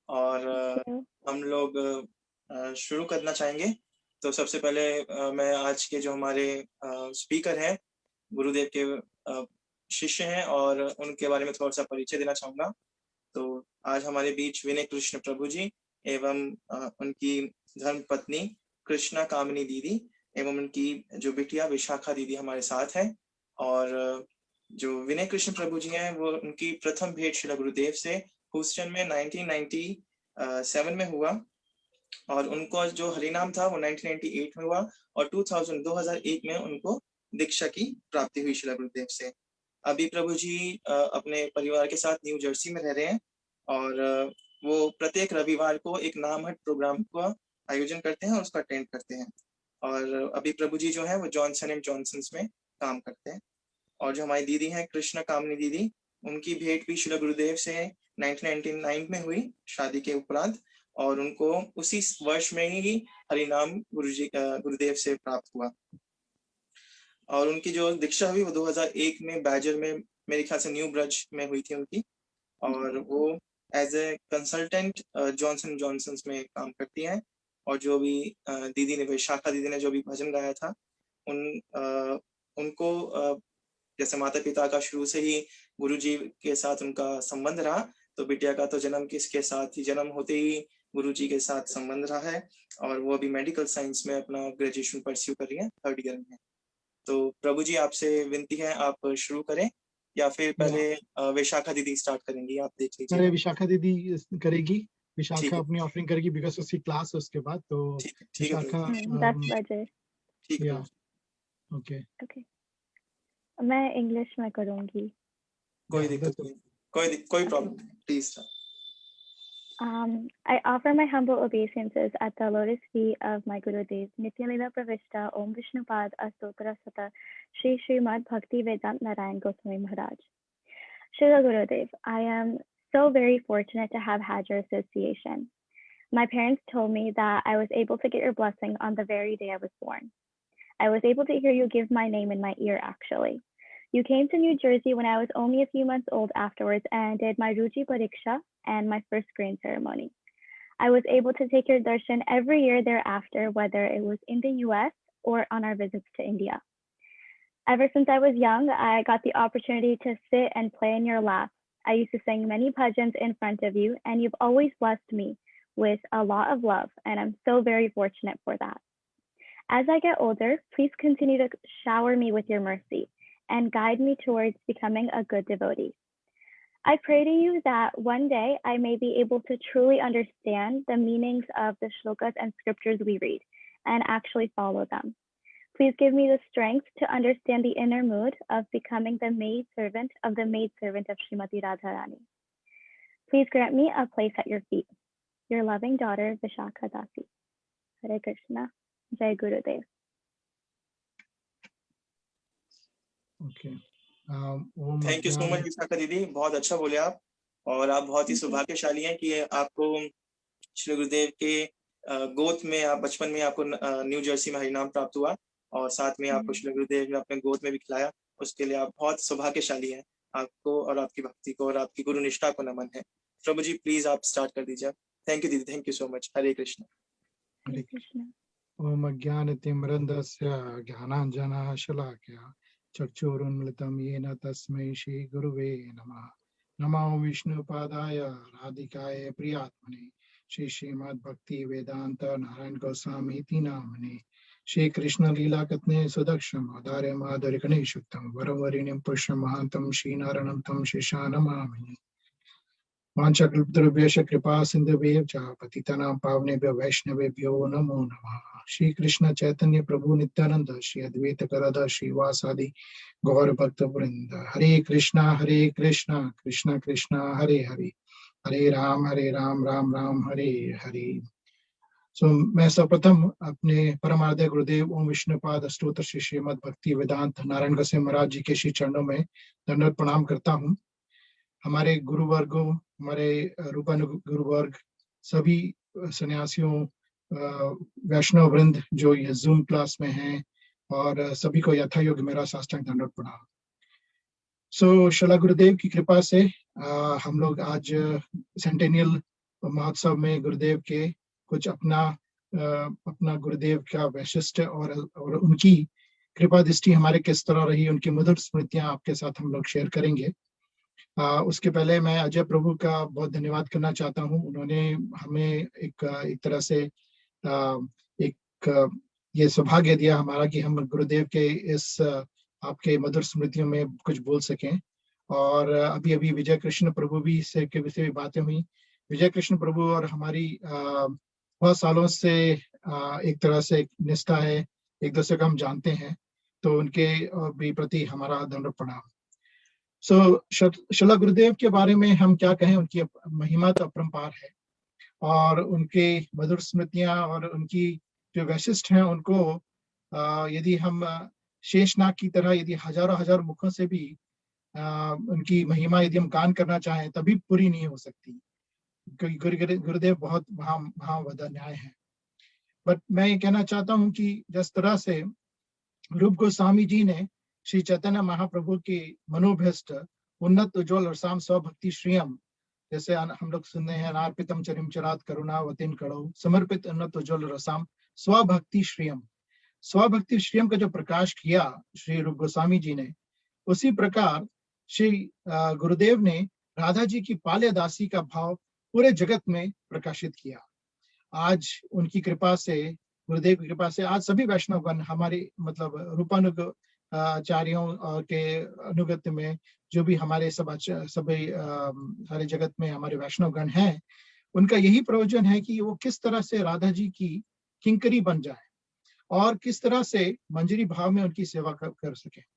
और हम लोग शुरू करना चाहेंगे। तो सबसे पहले मैं आज के जो हमारे स्पीकर हैं, गुरुदेव के शिष्य हैं और उनके बारे में थोड़ा-सा परिचय देना चाहूँगा। तो आज हमारे बीच विनय कृष्ण प्रभु जी एवं उनकी धर्मपत्नी कृष्णा कामिनी दीदी एवं उनकी जो बिटिया विशाखा दीदी हमारे साथ हैं। और जो विनय कृष्ण प्रभु जी हैं, वो उनकी प्रथम भेंट श्रील गुरुदेव से ह्यूस्टन में 1997 में हुआ और उनको जो हरिनाम था वो 1998 में हुआ और 2001 में उनको दीक्षा की प्राप्ति हुई श्रील गुरुदेव से। अभी प्रभु जी अपने परिवार के साथ न्यू जर्सी में रह रहे हैं और वो प्रत्येक रविवार को एक नामहट प्रोग्राम का आयोजन करते हैं और उसका अटेंड करते हैं। और अभी प्रभु जी जो है वो जॉनसन एंड जॉनसन्स में काम करते हैं। और जो हमारी दीदी हैं कृष्णा कामिनी दीदी, उनकी भेंट भी श्रील गुरुदेव से 1999 में हुई शादी के उपरांत और उनको उसी वर्ष में ही हरिनाम गुरुदेव से प्राप्त हुआ। और उनकी जो दीक्षा हुई वो 2001 में बैजर में मेरे ख्याल से न्यू ब्रज में हुई थी उनकी। और वो as a consultant Johnson Johnson's में काम करती हैं। और जो भी दीदी ने विशाखा दीदी ने जो भी भजन गाया था उनको जैसे माता पिता का शुरू से ही गुरु जी के साथ उनका संबंध रहा, तो बिटिया का तो जन्म किसके साथ ही, जन्म होते ही गुरु जी के साथ संबंध रहा है। और वो अभी मेडिकल साइंस में अपना ग्रेजुएशन परस्यू कर रही है, 3rd ईयर में। तो प्रभु जी आपसे विनती है आप शुरू करें या फिर पहले विशाखा दीदी स्टार्ट करेंगी, आप देख लीजिए। अरे विशाखा दीदी करेगी, ठीक विशाखा है। अपनी ऑफरिंग करेगी बिकॉज उसकी क्लास है उसके बाद। तो ठीक है विशाखा 10 बजे। ठीक है। या ओके ओके, मैं इंग्लिश में करूंगी। कोई दिक्कत नहीं, कोई प्रॉब्लम नहीं, please. I offer my humble obeisances at the lotus feet of my Gurudev, Nityalila Pravishta Om Vishnupad Astotra Sata Shri Srimad Bhakti Vedant Narayan Goswami Maharaj. Srila Gurudev, I am so very fortunate to have had your association. My parents told me that I was able to get your blessing on the very day I was born. I was able to hear you give my name in my ear, actually. You came to New Jersey when I was only a few months old afterwards and did my Ruchi Pariksha and my first grain ceremony. I was able to take your darshan every year thereafter, whether it was in the US or on our visits to India. Ever since I was young, I got the opportunity to sit and play in your lap. I used to sing many bhajans in front of you, and you've always blessed me with a lot of love, and I'm so very fortunate for that. As I get older, please continue to shower me with your mercy and guide me towards becoming a good devotee. I pray to you that one day I may be able to truly understand the meanings of the shlokas and scriptures we read and actually follow them. Please give me the strength to understand the inner mood of becoming the maidservant of Srimati Radharani. Please grant me a place at your feet. Your loving daughter, Vishakha Dasi. Hare Krishna. Jai Gurudev. Okay thank you so much Vishakha दीदी, बहुत अच्छा बोले आप। और आप बहुत ही सौभाग्यशाली हैं कि आपको श्री गुरुदेव के गोद में, आप बचपन में आपको न्यू जर्सी में हरिनाम प्राप्त हुआ और साथ में आपको श्री गुरुदेव ने अपने गोद में भी खिलाया। उसके लिए आप बहुत सौभाग्यशाली हैं। आपको और आपकी भक्ति को और आपकी गुरु निष्ठा को नमन है। प्रभु जी प्लीज आप स्टार्ट कर दीजिए। थैंक यू दीदी, थैंक यू सो मच। हरे कृष्ण। हरे कृष्ण। ओम अज्ञानतिमिरन्धस्य ज्ञानाञ्जनशलाकया चक्षुरुन्मिलितं येन तस्मै श्री गुरुवे नमः। नमो विष्णुपादाय राधिकाय प्रियात्मने श्री श्रीमद् भक्ति वेदांत नारायण गोस्वामी इति नामने। श्री कृष्ण लीला कथने सुदक्षम आधार्य माधुर्य गणेशुक्तम वरवरिणीं पुष्य महांतम श्री नारायणं तम शिषा नमामि। वाञ्छाकल्पतरुभ्यश्च कृपा सिन्धुभ्यः च पतितानां पावनेभ्यो वैष्णवेभ्यो नमो नमः। श्री कृष्ण चैतन्य प्रभु नित्यानंद श्री अद्वैत गदाधर श्रीवासादि गौर भक्त वृंद। हरे कृष्णा कृष्णा कृष्णा हरे हरे, हरे राम राम राम हरे हरे। मैं सर्वप्रथम अपने परमाराध्य गुरुदेव ओम विष्णुपाद स्तोत्र श्री श्रीमद् भक्ति वेदांत नारायण गोस्वामी महाराज जी के श्री चरणों में दंडवत प्रणाम करता हूँ। हमारे गुरुवर्गों, हमारे रूपानु गुरुवर्ग, सभी सन्यासियों, वैष्णव वृंद जो ये जूम क्लास में हैं और सभी को यथा योग्य मेरा साष्टांग दंडवत प्रणाम। श्रील गुरुदेव की कृपा से हम लोग आज सेंटेनियल महोत्सव में गुरुदेव के कुछ अपना गुरुदेव का वैशिष्ट और उनकी कृपा दृष्टि हमारे किस तरह रही, उनकी मधुर स्मृतियां आपके साथ हम लोग शेयर करेंगे। उसके पहले मैं अजय प्रभु का बहुत धन्यवाद करना चाहता हूं। उन्होंने हमें एक तरह से एक ये सौभाग्य दिया हमारा कि हम गुरुदेव के इस आपके मधुर स्मृतियों में कुछ बोल सकें। और अभी अभी विजय कृष्ण प्रभु भी से के विषय में बातें हुई। विजय कृष्ण प्रभु और हमारी बहुत सालों से एक तरह से निष्ठा है, एक दूसरे को हम जानते हैं, तो उनके भी प्रति हमारा दंड प्रणाम। शिला गुरुदेव के बारे में हम क्या कहें, उनकी महिमा तो अपरंपार है और उनके मधुर स्मृतियां और उनकी जो वैशिष्ट हैं उनको यदि हम शेषनाग की तरह यदि हजारों हजार मुखों से भी उनकी महिमा यदि हम गान करना चाहें तभी पूरी नहीं हो सकती, क्योंकि गुरुदेव बहुत महावदन्याय है। बट मैं ये कहना चाहता हूं कि जिस तरह से रूप गोस्वामी जी ने श्री चैतन्य महाप्रभु की मनोभीष्ट उन्नत उज्ज्वल और साम स्वभक्ति श्रियम, जैसे हम लोग सुनते हैं, अनार्पितम चरिम चरात करुणावतीन कड़ो समर्पित उन्नत उज्ज्वल रसाम स्वभक्ति श्रियम। स्वभक्ति श्रियम का जो प्रकाश किया श्री रूप गोस्वामी जी ने, उसी प्रकार श्री गुरुदेव ने राधा जी की पाल्य दासी का भाव पूरे जगत में प्रकाशित किया। आज उनकी कृपा से, गुरुदेव की कृपा से आज सभी वैष्णवगण हमारे मतलब रूपानुग आचार्यों के अनुगत्य में जो भी हमारे सभी सारे जगत में हमारे वैष्णवगण हैं, उनका यही प्रयोजन है कि वो किस तरह से राधा जी की किंकरी बन जाए और किस तरह से मंजरी भाव में उनकी सेवा कर सके।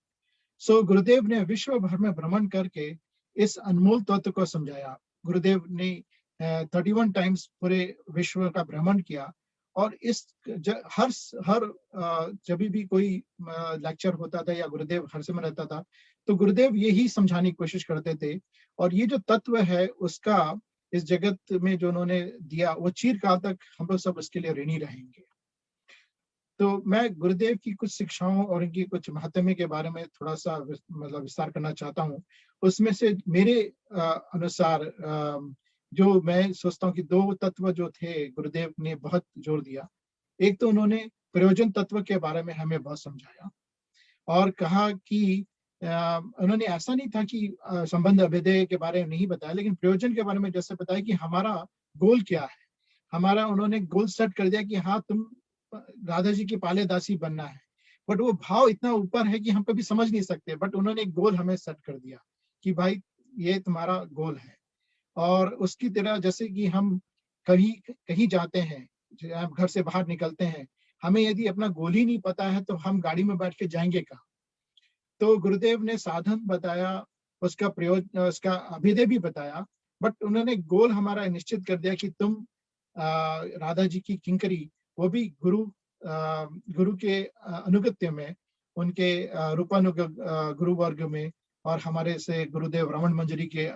गुरुदेव ने विश्व भर में भ्रमण करके इस अनमोल तत्व को समझाया। गुरुदेव ने 31 टाइम्स पूरे विश्व का भ्रमण किया और इस हर जब भी कोई लेक्चर होता था या गुरुदेव हर समय रहता था तो गुरुदेव यही समझाने की कोशिश करते थे। और ये जो तत्व है उसका इस जगत में जो उन्होंने दिया वो चिरकाल तक हम लोग सब उसके लिए ऋणी रहेंगे। तो मैं गुरुदेव की कुछ शिक्षाओं और इनकी कुछ महात्म्य के बारे में थोड़ा सा मतलब विस्तार करना चाहता हूँ। उसमें से मेरे अनुसार जो मैं सोचता हूँ कि दो तत्व जो थे गुरुदेव ने बहुत जोर दिया। एक तो उन्होंने प्रयोजन तत्व के बारे में हमें बहुत समझाया और कहा कि उन्होंने ऐसा नहीं था कि संबंध अभेदय के बारे में नहीं बताया, लेकिन प्रयोजन के बारे में जैसे बताया कि हमारा गोल क्या है। हमारा उन्होंने गोल सेट कर दिया कि हाँ तुम राधा जी की पाले दासी बनना है, बट वो भाव इतना ऊपर है कि हम कभी समझ नहीं सकते। बट उन्होंने एक गोल हमें सेट कर दिया कि भाई ये तुम्हारा गोल है। और उसकी तरह जैसे कि हम कहीं जाते हैं, घर से बाहर निकलते हैं, हमें यदि अपना गोल ही नहीं पता है तो हम गाड़ी में बैठ के जाएंगे कहाँ। तो गुरुदेव ने साधन बताया, उसका प्रयोजन, उसका अभिदय भी बताया, बट उन्होंने गोल हमारा निश्चित कर दिया कि तुम राधा जी की किंकरी, वो भी गुरु के अनुगत्य में, उनके रूपानुग गुरु वर्ग में और हमारे से गुरुदेव रमन मंजरी के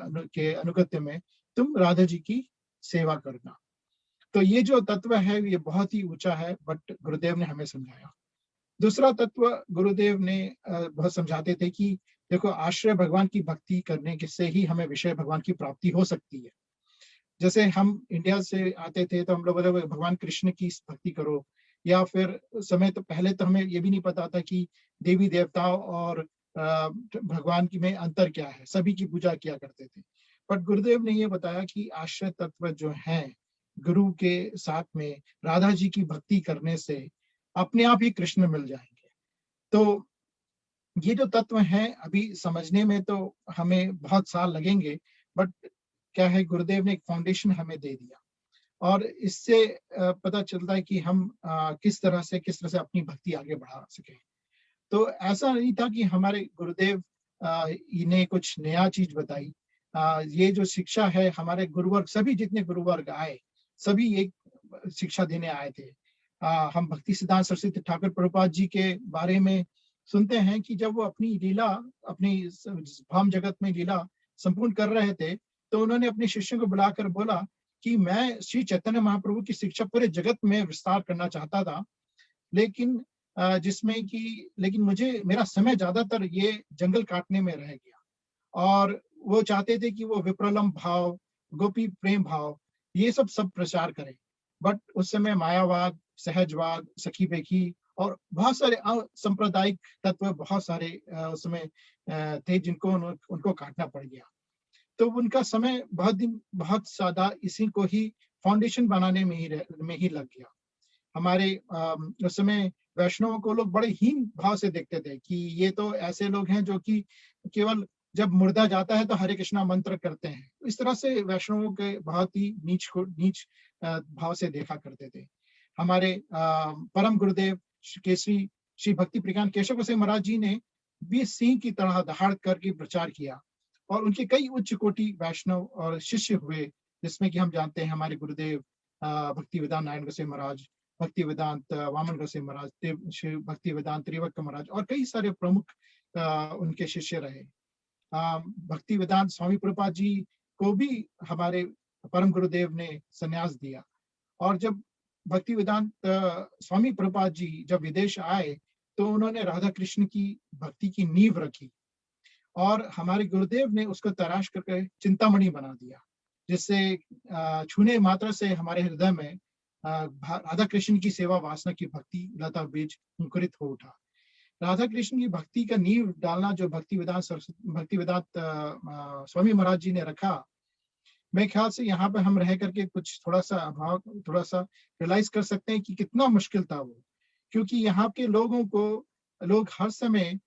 अनुगत्य में तुम राधा जी की सेवा करना। तो ये जो तत्व है ये बहुत ही ऊंचा है, बट गुरुदेव ने हमें समझाया। दूसरा तत्व गुरुदेव ने बहुत समझाते थे कि देखो आश्रय भगवान की भक्ति करने से ही हमें विषय भगवान की प्राप्ति हो सकती है। जैसे हम इंडिया से आते थे तो हम लोग बोले भगवान कृष्ण की भक्ति करो, या फिर समय तो पहले तो हमें ये भी नहीं पता था कि देवी देवताओं और भगवान की में अंतर क्या है, सभी की पूजा किया करते थे। बट गुरुदेव ने ये बताया कि आश्रय तत्व जो है गुरु के साथ में राधा जी की भक्ति करने से अपने आप ही कृष्ण मिल जाएंगे। तो ये जो तत्व है अभी समझने में तो हमें बहुत साल लगेंगे, बट क्या है गुरुदेव ने एक फाउंडेशन हमें दे दिया और इससे पता चलता है कि हम किस तरह से अपनी भक्ति आगे बढ़ा सके। तो ऐसा नहीं था कि हमारे गुरुदेव ने कुछ नया चीज बताई। ये जो शिक्षा है हमारे गुरुवर्ग, सभी जितने गुरुवर्ग आए सभी एक शिक्षा देने आए थे। हम भक्ति सिद्धांत सरस्वती ठाकुर प्रभुपाद जी के बारे में सुनते हैं कि जब वो अपनी लीला, अपनी भाम जगत में लीला संपूर्ण कर रहे थे तो उन्होंने अपने शिष्यों को बुलाकर बोला कि मैं श्री चैतन्य महाप्रभु की शिक्षा पूरे जगत में विस्तार करना चाहता था, लेकिन लेकिन मुझे मेरा समय ज्यादातर ये जंगल काटने में रह गया और वो चाहते थे कि वो विप्रलंब भाव, गोपी प्रेम भाव, ये सब प्रचार करें। बट उस समय मायावाद, सहजवाद, सखी बेखी और बहुत सारे सांप्रदायिक तत्व बहुत सारे उस समय थे जिनको उनको काटना पड़ गया। तो उनका समय बहुत ज्यादा इसी को ही फाउंडेशन बनाने में ही लग गया। हमारे उस समय वैष्णवों को लोग बड़े हीन भाव से देखते थे कि ये तो ऐसे लोग हैं जो कि केवल जब मुर्दा जाता है तो हरे कृष्णा मंत्र करते हैं। इस तरह से वैष्णवों के बहुत ही नीच भाव से देखा करते थे। हमारे परम गुरुदेव केसरी श्री भक्ति प्रज्ञान केशव गोसाई महाराज जी ने भी सिंह की तरह दहाड़ करके प्रचार किया और उनके कई उच्च कोटि वैष्णव और शिष्य हुए, जिसमें कि हम जानते हैं हमारे गुरुदेव भक्ति वेदांत नारायण गोसाई महाराज, भक्ति वेदांत वामन गोसाई महाराज, श्री भक्ति वेदांत त्रिवक्र महाराज और कई सारे प्रमुख उनके शिष्य रहे। भक्ति वेदांत स्वामी प्रभुपाद जी को भी हमारे परम गुरुदेव ने संन्यास दिया। और जब भक्ति वेदांत स्वामी प्रभुपाद जी जब विदेश आए तो उन्होंने राधा कृष्ण की भक्ति की नींव रखी और हमारे गुरुदेव ने उसको तराश करके चिंतामणि बना दिया, जिससे छूने मात्र से हमारे हृदय में राधा कृष्ण की सेवा वासना की भक्ति लता बीज अंकुरित हो उठा। राधा कृष्ण की भक्ति का नींव डालना जो भक्ति वेदांत स्वामी महाराज जी ने रखा, मेरे ख्याल से यहाँ पे हम रह करके कुछ थोड़ा सा रियलाइज कर सकते हैं कि कितना मुश्किल था वो, क्योंकि यहाँ के लोग हर समय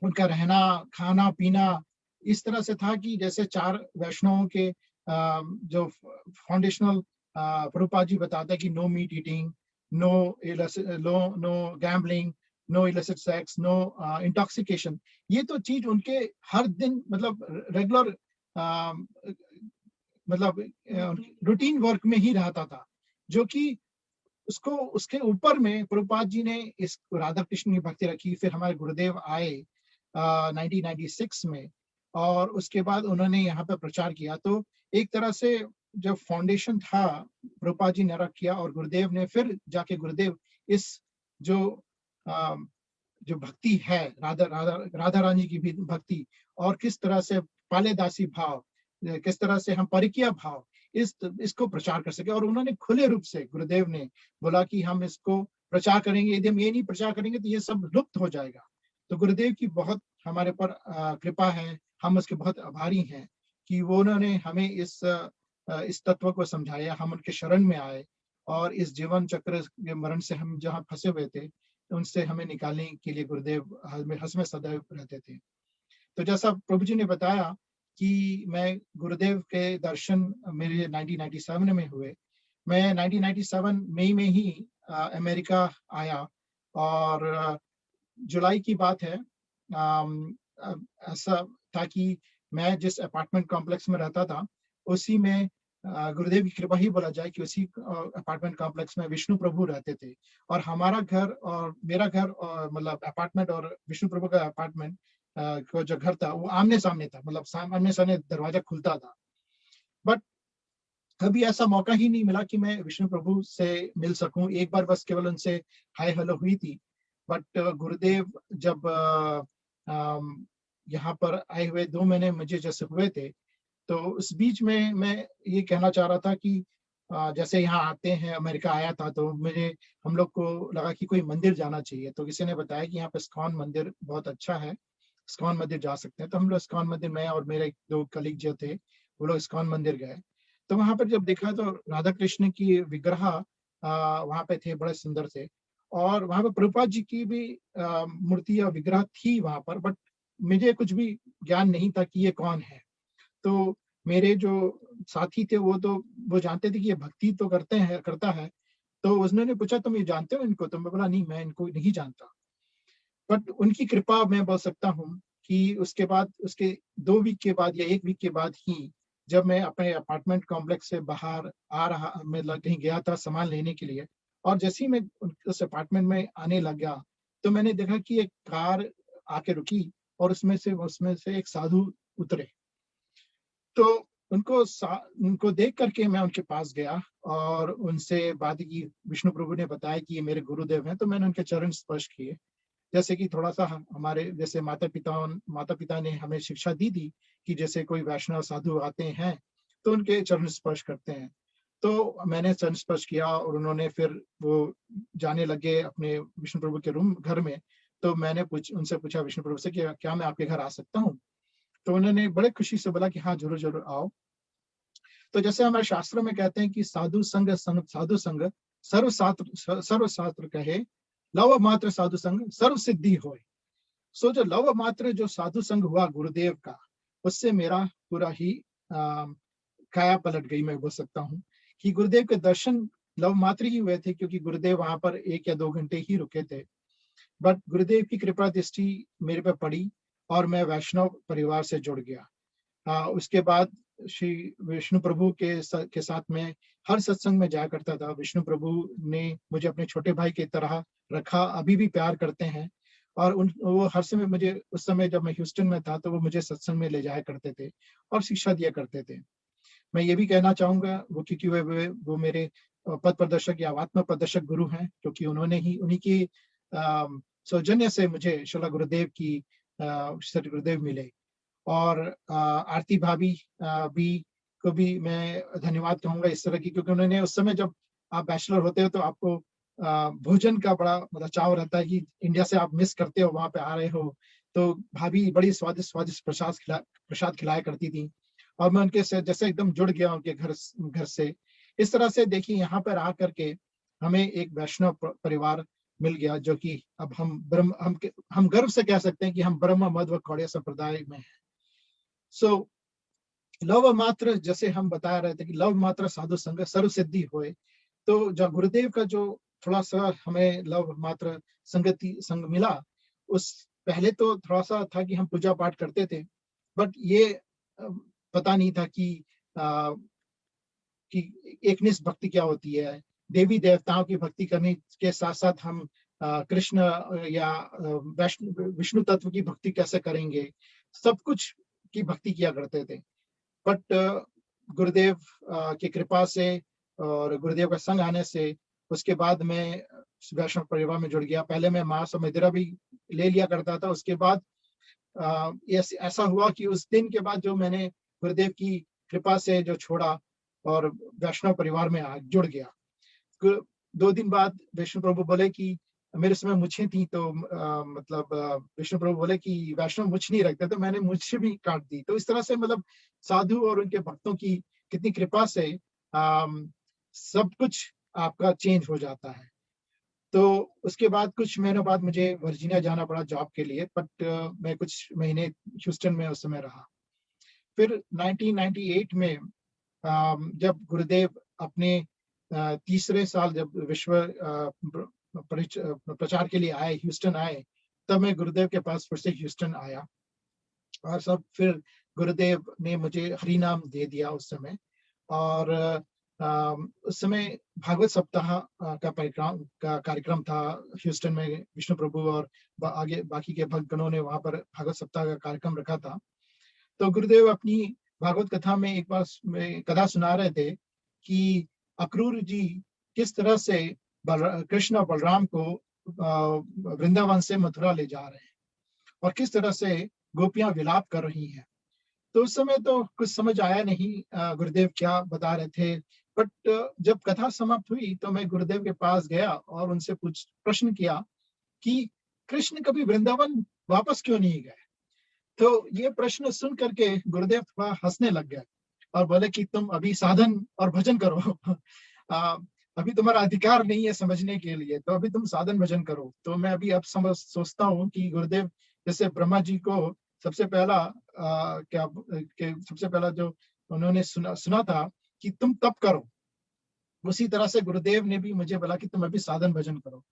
उनका रहना खाना पीना इस तरह से था कि जैसे 4 वैष्णवों के जो फाउंडेशनल प्रभुपाद जी बताते हैं कि no meat eating, no gambling, no illicit sex, no intoxication, ये तो चीज उनके हर दिन मतलब रेगुलर मतलब रूटीन वर्क में ही रहता था, जो कि उसके ऊपर में प्रभुपाद जी ने इस राधा कृष्ण की भक्ति रखी। फिर हमारे गुरुदेव आए 1996 में और उसके बाद उन्होंने यहाँ पे प्रचार किया। तो एक तरह से जब फाउंडेशन था प्रभुपाद जी ने रख किया और गुरुदेव ने फिर जाके गुरुदेव इस जो भक्ति है राधा रानी की भी भक्ति और किस तरह से पालेदासी भाव, किस तरह से हम परिकिया भाव इसको प्रचार कर सके। और उन्होंने खुले रूप से गुरुदेव ने बोला कि हम इसको प्रचार करेंगे, यदि हम ये नहीं प्रचार करेंगे तो ये सब लुप्त हो जाएगा। तो गुरुदेव की बहुत हमारे पर कृपा है, हम उसके बहुत आभारी हैं कि वो उन्होंने हमें इस तत्व को समझाया, हम उनके शरण में आए और इस जीवन चक्र के मरण से हम जहाँ फंसे हुए थे उनसे हमें निकालने के लिए गुरुदेव हमें सदैव रहते थे। तो जैसा प्रभु जी ने बताया कि मैं गुरुदेव के दर्शन मेरे 1997 में हुए। मैं 1997 मई में ही अमेरिका आया और जुलाई की बात है। ऐसा था कि मैं जिस अपार्टमेंट कॉम्प्लेक्स में रहता था उसी में गुरुदेव की कृपा ही बोला जाए कि उसी अपार्टमेंट कॉम्प्लेक्स में विष्णु प्रभु रहते थे और हमारा घर और मेरा घर और मतलब अपार्टमेंट और विष्णु प्रभु का अपार्टमेंट को जो घर था वो आमने सामने था, मतलब आमने सामने दरवाजा खुलता था। बट कभी ऐसा मौका ही नहीं मिला कि मैं विष्णु प्रभु से मिल सकूं। एक बार बस केवल उनसे हाय हेलो हुई थी। बट गुरुदेव जब यहाँ पर आए हुए 2 महीने मुझे जैसे हुए थे, तो उस बीच में मैं ये कहना चाह रहा था कि जैसे यहाँ आते हैं, अमेरिका आया था तो हम लोग को लगा कि कोई मंदिर जाना चाहिए। तो किसी ने बताया कि यहाँ पे इस्कॉन मंदिर बहुत अच्छा है, इस्कॉन मंदिर जा सकते हैं। तो हम लोग इस्कॉन मंदिर, मैं और मेरे 2 कलीग जो थे वो लोग इस्कॉन मंदिर गए। तो वहां पर जब देखा तो राधा कृष्ण की विग्रह वहां पे थे, बड़े सुंदर थे और वहां पे प्रभुपाद जी की भी मूर्ति या विग्रह थी वहां पर। बट मुझे कुछ भी ज्ञान नहीं था कि ये कौन है। तो मेरे जो साथी थे वो जानते थे कि ये भक्ति तो करता है। तो उसने पूछा तुम ये जानते हो इनको? तो मैं बोला नहीं, मैं इनको नहीं जानता। बट उनकी कृपा मैं बोल सकता हूँ कि उसके बाद उसके 2 वीक के बाद या 1 वीक के बाद ही जब मैं अपने अपार्टमेंट कॉम्प्लेक्स से बाहर आ रहा, मैं कहीं गया था सामान लेने के लिए, और जैसे ही मैं उस अपार्टमेंट में आने लगा तो मैंने देखा कि एक कार आके रुकी और उसमें से एक साधु उतरे। तो उनको देख करके मैं उनके पास गया और उनसे बात की। विष्णु प्रभु ने बताया कि ये मेरे गुरुदेव हैं। तो मैंने उनके चरण स्पर्श किए। जैसे कि थोड़ा सा हमारे जैसे माता पिता ने हमें शिक्षा दी थी कि जैसे कोई वैष्णव साधु आते हैं तो उनके चरण स्पर्श करते हैं। तो मैंने चरण स्पर्श किया और उन्होंने फिर वो जाने लगे अपने विष्णु प्रभु के रूम घर में। तो मैंने उनसे पूछा विष्णु प्रभु से कि क्या मैं आपके घर आ सकता हूँ? तो उन्होंने बड़े खुशी से बोला कि हाँ, ज़रूर आओ। तो जैसे हमारे शास्त्रों में कहते हैं कि साधु संग सर्व शास्त्र कहे, लव मात्र साधु संग सर्व सिद्धि होय। सो जो लव मात्र जो साधु संग हुआ गुरुदेव का, उससे मेरा पूरा ही काया पलट गई, मैं बोल सकता हूँ कि गुरुदेव के दर्शन लव मात्र ही हुए थे, क्योंकि गुरुदेव वहां पर 1 या 2 घंटे ही रुके थे। बट गुरुदेव की कृपा दृष्टि मेरे पे पड़ी और मैं वैष्णव परिवार से जुड़ गया। उसके बाद श्री विष्णु प्रभु के साथ में हर सत्संग में जाया करता था। विष्णु प्रभु ने मुझे अपने छोटे भाई की तरह रखा, अभी भी प्यार करते हैं। और वो हर समय मुझे, उस समय जब मैं ह्यूस्टन में था तो वो मुझे सत्संग में ले जाया करते थे और शिक्षा दिया करते थे। मैं ये भी कहना चाहूंगा वो क्योंकि वो मेरे पथ प्रदर्शक या आत्म प्रदर्शक गुरु हैं, क्योंकि उन्हीं की सौजन्य से मुझे श्रील गुरुदेव की श्री गुरुदेव मिले। और आरती भाभी को भी मैं धन्यवाद कहूंगा इस तरह की, क्योंकि उन्होंने उस समय, जब आप बैचलर होते हो तो आपको भोजन का बड़ा मतलब चाव रहता है कि इंडिया से आप मिस करते हो, वहां पे आ रहे हो। तो भाभी बड़ी स्वादिष्ट प्रसाद खिलाया करती थी और मैं उनके से जैसे एकदम जुड़ गया उनके घर से। इस तरह से देखिए यहाँ पर आकर के हमें एक वैष्णव परिवार मिल गया, जो कि अब हम गर्व से कह सकते हैं कि हम ब्रह्म मध्व कौड़िया संप्रदाय में हैं। सो लव मात्र, जैसे हम बता रहे थे कि लव मात्र साधु संग सर्व सिद्धि होए, तो जब गुरुदेव का जो थोड़ा सा हमें लव मात्र संग मिला, उस पहले तो थोड़ा सा था कि हम पूजा पाठ करते थे, बट ये पता नहीं था कि एकनिष्ठ भक्ति क्या होती है, देवी देवताओं की भक्ति करने के साथ साथ हम कृष्ण या विष्णु तत्व की भक्ति कैसे करेंगे, सब कुछ की भक्ति किया करते थे। बट गुरुदेव की कृपा से और गुरुदेव का संग आने से उसके बाद मैं वैष्णव परिवार में जुड़ गया। पहले मैं मांस और मदिरा भी ले लिया करता था। उसके बाद ऐसा हुआ कि उस दिन के बाद जो मैंने गुरुदेव की कृपा से जो छोड़ा और वैष्णव परिवार में जुड़ गया। 2 दिन बाद विष्णु प्रभु बोले कि मेरे समय मुछें थी, तो मतलब विष्णु प्रभु बोले कि वैष्णव मुछ नहीं रखते, तो मैंने मुझे भी काट दी। तो इस तरह से मतलब साधु और उनके भक्तों की कितनी कृपा से सब कुछ आपका चेंज हो जाता है। तो उसके बाद कुछ महीनों बाद मुझे वर्जीनिया जाना पड़ा जॉब के लिए, बट मैं कुछ महीने ह्यूस्टन में उस समय रहा। फिर 1998 में जब गुरुदेव अपने तीसरे साल जब विश्व प्रचार के लिए आए, ह्यूस्टन आए, तब मैं गुरुदेव के पास फिर से ह्यूस्टन आया और सब फिर गुरुदेव ने मुझे हरि नाम दे दिया उस समय। और उस समय भागवत सप्ताह का कार्यक्रम था ह्यूस्टन में। विष्णु प्रभु और आगे बाकी के भक्तगणों ने वहां पर भागवत सप्ताह का कार्यक्रम रखा था। तो गुरुदेव अपनी भागवत कथा में एक बार कथा सुना रहे थे कि अक्रूर जी किस तरह से कृष्ण और बलराम को वृंदावन से मथुरा ले जा रहे हैं और किस तरह से गोपियां विलाप कर रही हैं। तो उस समय तो कुछ समझ आया नहीं गुरुदेव क्या बता रहे थे। बट जब कथा समाप्त हुई तो मैं गुरुदेव के पास गया और उनसे प्रश्न किया कि कृष्ण कभी वृंदावन वापस क्यों नहीं गए। तो ये प्रश्न सुन करके गुरुदेव थोड़ा हंसने लग गए और बोले कि तुम अभी साधन और भजन करो अभी तुम्हारा अधिकार नहीं है समझने के लिए, तो अभी तुम साधन भजन करो। तो मैं अभी अब सोचता हूँ कि गुरुदेव जैसे ब्रह्मा जी को सबसे पहला सबसे पहला जो उन्होंने सुना था कि तुम तप करो, उसी तरह से गुरुदेव ने भी मुझे बोला कि तुम अभी साधन भजन करो।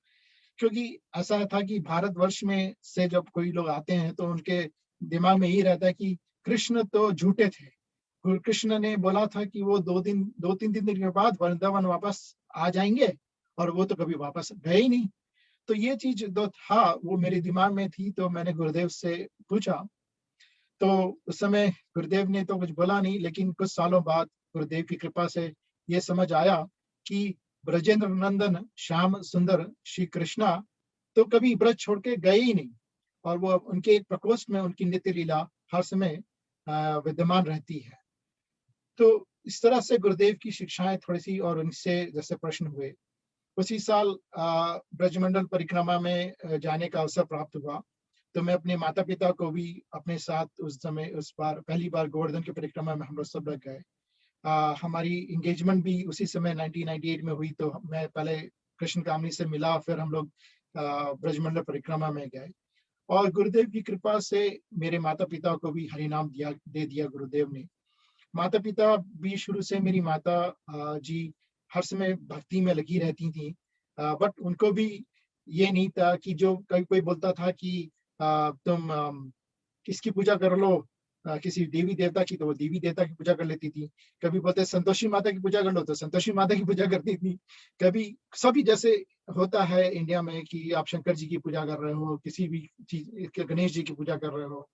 क्योंकि ऐसा था कि भारतवर्ष में से जब कोई लोग आते हैं तो उनके दिमाग में यही रहता है कि कृष्ण तो झूठे थे। कृष्ण ने बोला था कि वो 2-3 दिन के बाद वृंदावन वापस आ जाएंगे और वो तो कभी वापस गए ही नहीं। तो ये चीज जो था वो मेरे दिमाग में थी। तो मैंने गुरुदेव से पूछा, तो उस समय गुरुदेव ने तो कुछ बोला नहीं, लेकिन कुछ सालों बाद गुरुदेव की कृपा से ये समझ आया कि ब्रजेंद्र नंदन श्याम सुंदर श्री कृष्णा तो कभी ब्रज छोड़ के गए ही नहीं, और वो उनके एक प्रकोष्ठ में उनकी नित्य लीला हर समय विद्यमान रहती है। तो इस तरह से गुरुदेव की शिक्षाएं थोड़ी सी, और उनसे जैसे प्रश्न हुए, उसी साल ब्रजमंडल परिक्रमा में जाने का अवसर प्राप्त हुआ। तो मैं अपने माता पिता को भी अपने साथ उस समय, उस बार पहली बार गोवर्धन की परिक्रमा में हम लोग सब लोग गए। हमारी एंगेजमेंट भी उसी समय 1998 में हुई। तो मैं पहले कृष्ण कामनी से मिला, फिर हम लोग ब्रजमंडल परिक्रमा में गए, और गुरुदेव की कृपा से मेरे माता पिता को भी हरि नाम दे दिया गुरुदेव ने। माता पिता भी शुरू से, मेरी माता जी हर समय भक्ति में लगी रहती थी, बट उनको भी ये नहीं था कि जो कोई बोलता था कि तुम किसकी पूजा कर लो, किसी देवी देवता की, तो वो देवी देवता की पूजा कर लेती थी। कभी बोलते संतोषी माता की पूजा कर लो, तो संतोषी माता की पूजा करती थी। कभी सभी जैसे होता है इंडिया में कि आप शंकर जी की पूजा कर रहे हो, किसी भी चीज, गणेश जी की पूजा कर रहे हो,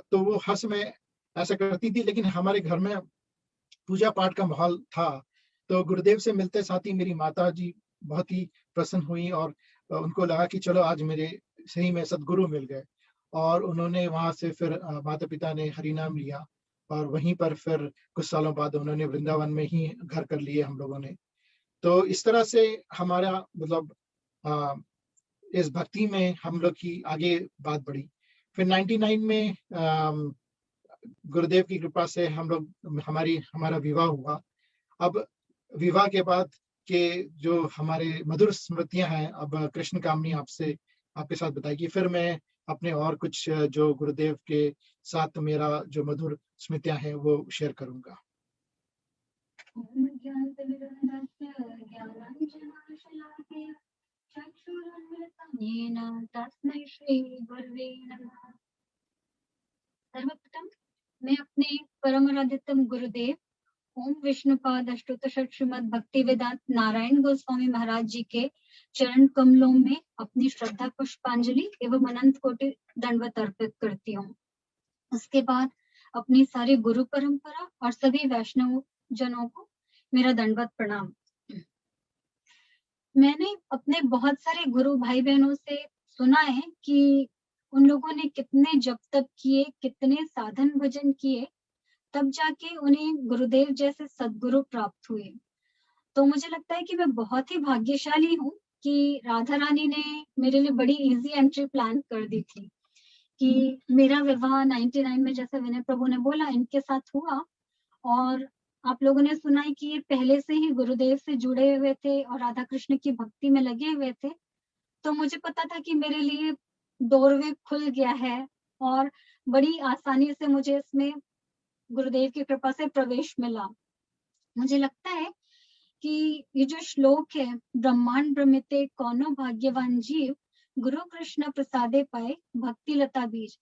तो वो हर समय ऐसा करती थी। लेकिन हमारे घर में पूजा पाठ का माहौल था। तो गुरुदेव से मिलते साथ ही मेरी माता जी बहुत ही प्रसन्न हुई, और उनको लगा कि चलो आज मेरे सही में सदगुरु मिल गए। और उन्होंने वहां से फिर माता पिता ने हरि नाम लिया, और वहीं पर फिर कुछ सालों बाद उन्होंने वृंदावन में ही घर कर लिए हम लोगों ने। तो इस तरह से हमारा मतलब अ, इस भक्ति में हम लोग की आगे बात बढ़ी। फिर 99 में गुरुदेव की कृपा से हम लोग हमारा विवाह हुआ। अब विवाह के बाद के जो हमारे मधुर स्मृतियां हैं, अब कृष्ण कामनी आपके साथ बताएगी। फिर मैं अपने और कुछ जो गुरुदेव के साथ मेरा जो मधुर स्मृतियां हैं वो शेयर करूंगा। सर्वप्रथम मैं अपने परम आराध्यतम गुरुदेव ओम विष्णुपाद अष्टोत्तर श्रीमद् भक्ति वेदांत नारायण गोस्वामी महाराज जी के चरण कमलों में अपनी श्रद्धा पुष्पांजलि एवं अनंत कोटि दंडवत अर्पित करती हूँ। उसके बाद अपनी सारी गुरु परंपरा और सभी वैष्णव जनों को मेरा दंडवत प्रणाम। मैंने अपने बहुत सारे गुरु भाई बहनों से सुना है कि उन लोगों ने कितने जप तप किए, कितने साधन भजन किए, तब जाके उन्हें गुरुदेव जैसे सद्गुरु प्राप्त हुए। तो मुझे लगता है कि मैं बहुत ही भाग्यशाली हूँ कि राधा रानी ने मेरे लिए बड़ी इजी एंट्री प्लान कर दी थी कि मेरा विवाह 99 में, जैसे विनय प्रभु ने बोला, इनके साथ हुआ। और आप लोगों ने सुना है कि ये पहले से ही गुरुदेव से जुड़े हुए थे और राधा कृष्ण की भक्ति में लगे हुए थे। तो मुझे पता था कि मेरे लिए डोरवे खुल गया है, और बड़ी आसानी से मुझे इसमें गुरुदेव की कृपा से प्रवेश मिला। मुझे लगता है कि ये जो श्लोक है, ब्रह्मांड ब्रह्मिते कौनो भाग्यवान जीव, गुरु कृष्ण प्रसादे पाए भक्ति लता बीज,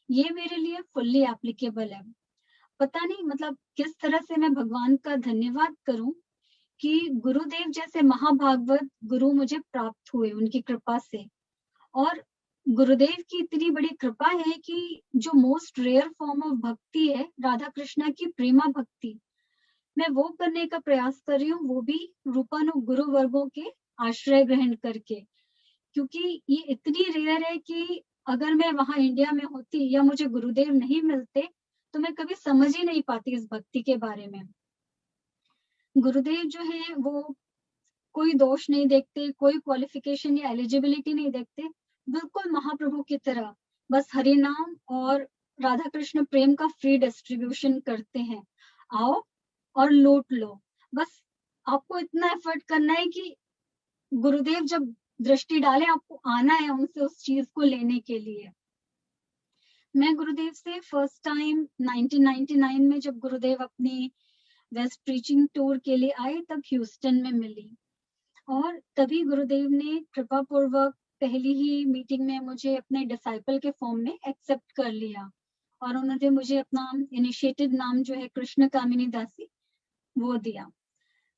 ये मेरे लिए फुल्ली एप्लीकेबल है। पता नहीं मतलब किस तरह से मैं भगवान का धन्यवाद करूं कि गुरुदेव जैसे महाभागवत गुरु मुझे प्राप्त हुए उनकी कृपा से। और गुरुदेव की इतनी बड़ी कृपा है कि जो मोस्ट रेयर फॉर्म ऑफ भक्ति है, राधा कृष्णा की प्रेमा भक्ति, मैं वो करने का प्रयास कर रही हूँ, वो भी रूपानु गुरु वर्गों के आश्रय ग्रहण करके। क्योंकि ये इतनी रेयर है कि अगर मैं वहां इंडिया में होती या मुझे गुरुदेव नहीं मिलते तो मैं कभी समझ ही नहीं पाती इस भक्ति के बारे में। गुरुदेव जो है वो कोई दोष नहीं देखते, कोई क्वालिफिकेशन या एलिजिबिलिटी नहीं देखते, बिल्कुल महाप्रभु की तरह बस हरि नाम और राधा कृष्ण प्रेम का फ्री डिस्ट्रीब्यूशन करते हैं। आओ और लूट लो, बस आपको इतना एफर्ट करना है कि गुरुदेव जब दृष्टि डाले आपको आना है उनसे उस चीज को लेने के लिए। मैं गुरुदेव से फर्स्ट टाइम 1999 में जब गुरुदेव अपनी वेस्ट प्रीचिंग टूर के लिए आए तब ह्यूस्टन में मिली, और तभी गुरुदेव ने कृपा पूर्वक पहली ही मीटिंग में मुझे अपने डिसाइपल के फॉर्म में एक्सेप्ट कर लिया, और उन्होंने मुझे अपना इनिशिएटेड नाम जो है कृष्ण कामिनी दासी वो दिया।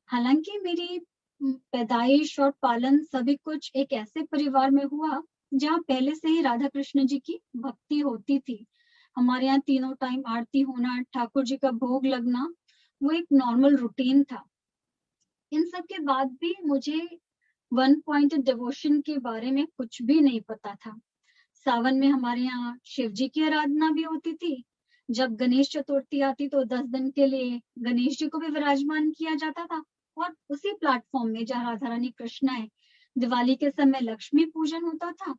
हालांकि मेरी पैदाइश और पालन सभी कुछ एक ऐसे परिवार में हुआ जहाँ पहले से ही राधा कृष्ण जी की भक्ति होती थी। हमारे यहाँ तीनों टाइम आरती होना, ठाकुर जी का भोग लगना, वो एक नॉर्मल रूटीन था। इन सब के बाद भी मुझे वन पॉइंटेड डिवोशन के बारे में कुछ भी नहीं पता था। सावन में हमारे यहाँ शिव जी की आराधना भी होती थी। जब गणेश चतुर्थी आती तो 10 दिन के लिए गणेश जी को भी विराजमान किया जाता था। और उसी प्लेटफॉर्म में जहाँ राधा रानी कृष्ण है, दिवाली के समय लक्ष्मी पूजन होता था।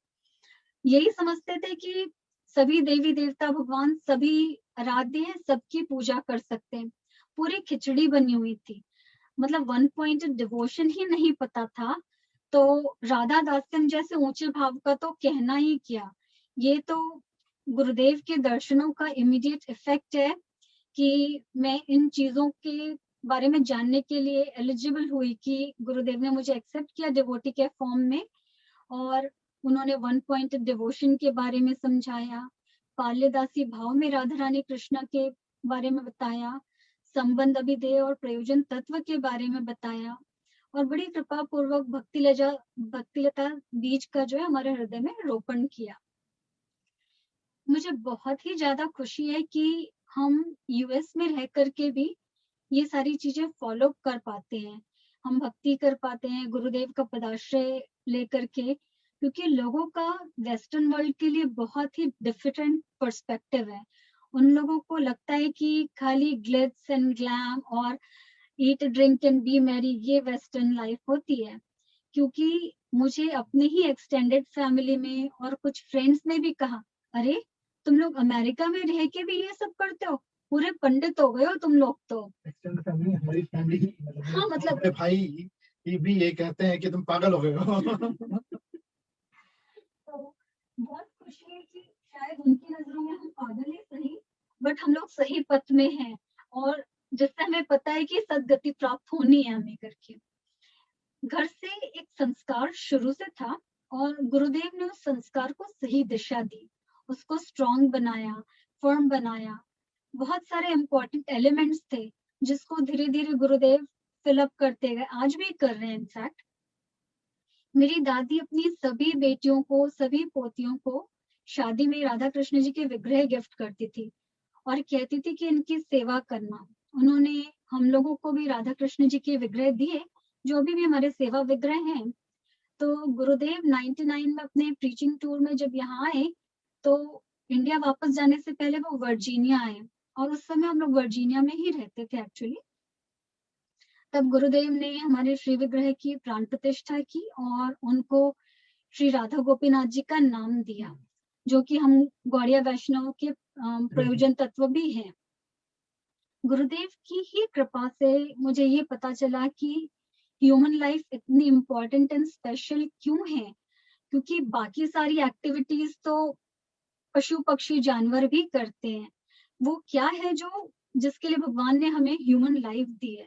यही समझते थे कि सभी देवी देवता भगवान सभी आराध्य हैं, सबकी पूजा कर सकते हैं। पूरी खिचड़ी बनी हुई थी, मतलब वन पॉइंटेड डिवोशन ही नहीं पता था। तो राधा दास्यम जैसे ऊंचे भाव का तो कहना ही क्या। ये तो गुरुदेव के दर्शनों का इमीडिएट इफेक्ट है कि मैं इन चीजों के बारे में जानने के लिए एलिजिबल हुई कि गुरुदेव ने मुझे एक्सेप्ट किया डिवोटी के फॉर्म में। और उन्होंने वन पॉइंटेड डिवोशन के बारे में समझाया, पाल्यदासी भाव में राधा रानी कृष्ण के बारे में बताया, संबंध अभिधेय और प्रयोजन तत्व के बारे में बताया, और बड़ी कृपा पूर्वक भक्तिलता बीज का जो है हमारे हृदय में रोपण किया। मुझे बहुत ही ज्यादा खुशी है कि हम यूएस में रह करके भी ये सारी चीजें फॉलो कर पाते हैं, हम भक्ति कर पाते हैं गुरुदेव का पदाश्रय लेकर के, क्योंकि लोगों का वेस्टर्न वर्ल्ड के लिए बहुत ही डिफरेंट पर्सपेक्टिव है। उन लोगों को लगता है कि खाली ग्लिट्स एंड ग्लैम और eat drink and B Mary ये वेस्टर्न लाइफ होती है। क्योंकि मुझे अपने ही एक्सटेंडेड फैमिली में और कुछ फ्रेंड्स ने भी कहा, अरे तुम लोग अमेरिका में रह के भी ये सब करते हो, पूरे पंडित हो गए हो तुम लोग तो। एक्सटेंडेड फैमिली, हमारी फैमिली, हाँ मतलब मेरे भाई ये भी ये कहते हैं कि तुम पागल हो गए हो। तो बहुत खुशी है कि शायद उनकी नजरों में हम पागल ही सही, बट हम लोग सही पथ में हैं, और जिससे हमें पता है कि सदगति प्राप्त होनी है हमें करके। घर से एक संस्कार शुरू से था और गुरुदेव ने उस संस्कार को सही दिशा दी, उसको स्ट्रॉन्ग बनाया, फर्म बनाया। बहुत सारे इंपॉर्टेंट एलिमेंट्स थे जिसको धीरे धीरे गुरुदेव फिलअप करते गए, आज भी कर रहे हैं इनफैक्ट। मेरी दादी अपनी सभी बेटियों को, सभी पोतियों को शादी में राधा कृष्ण जी के विग्रह गिफ्ट करती थी और कहती थी कि इनकी सेवा करना। उन्होंने हम लोगों को भी राधा कृष्ण जी के विग्रह दिए, जो अभी भी हमारे सेवा विग्रह हैं। तो गुरुदेव 99 में अपने प्रीचिंग टूर में जब यहाँ आए, तो इंडिया वापस जाने से पहले वो वर्जीनिया आए, और उस समय हम लोग वर्जीनिया में ही रहते थे एक्चुअली। तब गुरुदेव ने हमारे श्री विग्रह की प्राण प्रतिष्ठा की और उनको श्री राधा गोपीनाथ जी का नाम दिया, जो कि हम गौड़िया वैष्णव के प्रयोजन तत्व भी हैं। गुरुदेव की ही कृपा से मुझे ये पता चला कि ह्यूमन लाइफ इतनी इम्पोर्टेंट एंड स्पेशल क्यों है, क्योंकि बाकी सारी एक्टिविटीज तो पशु पक्षी जानवर भी करते हैं। वो क्या है जो जिसके लिए भगवान ने हमें ह्यूमन लाइफ दी है।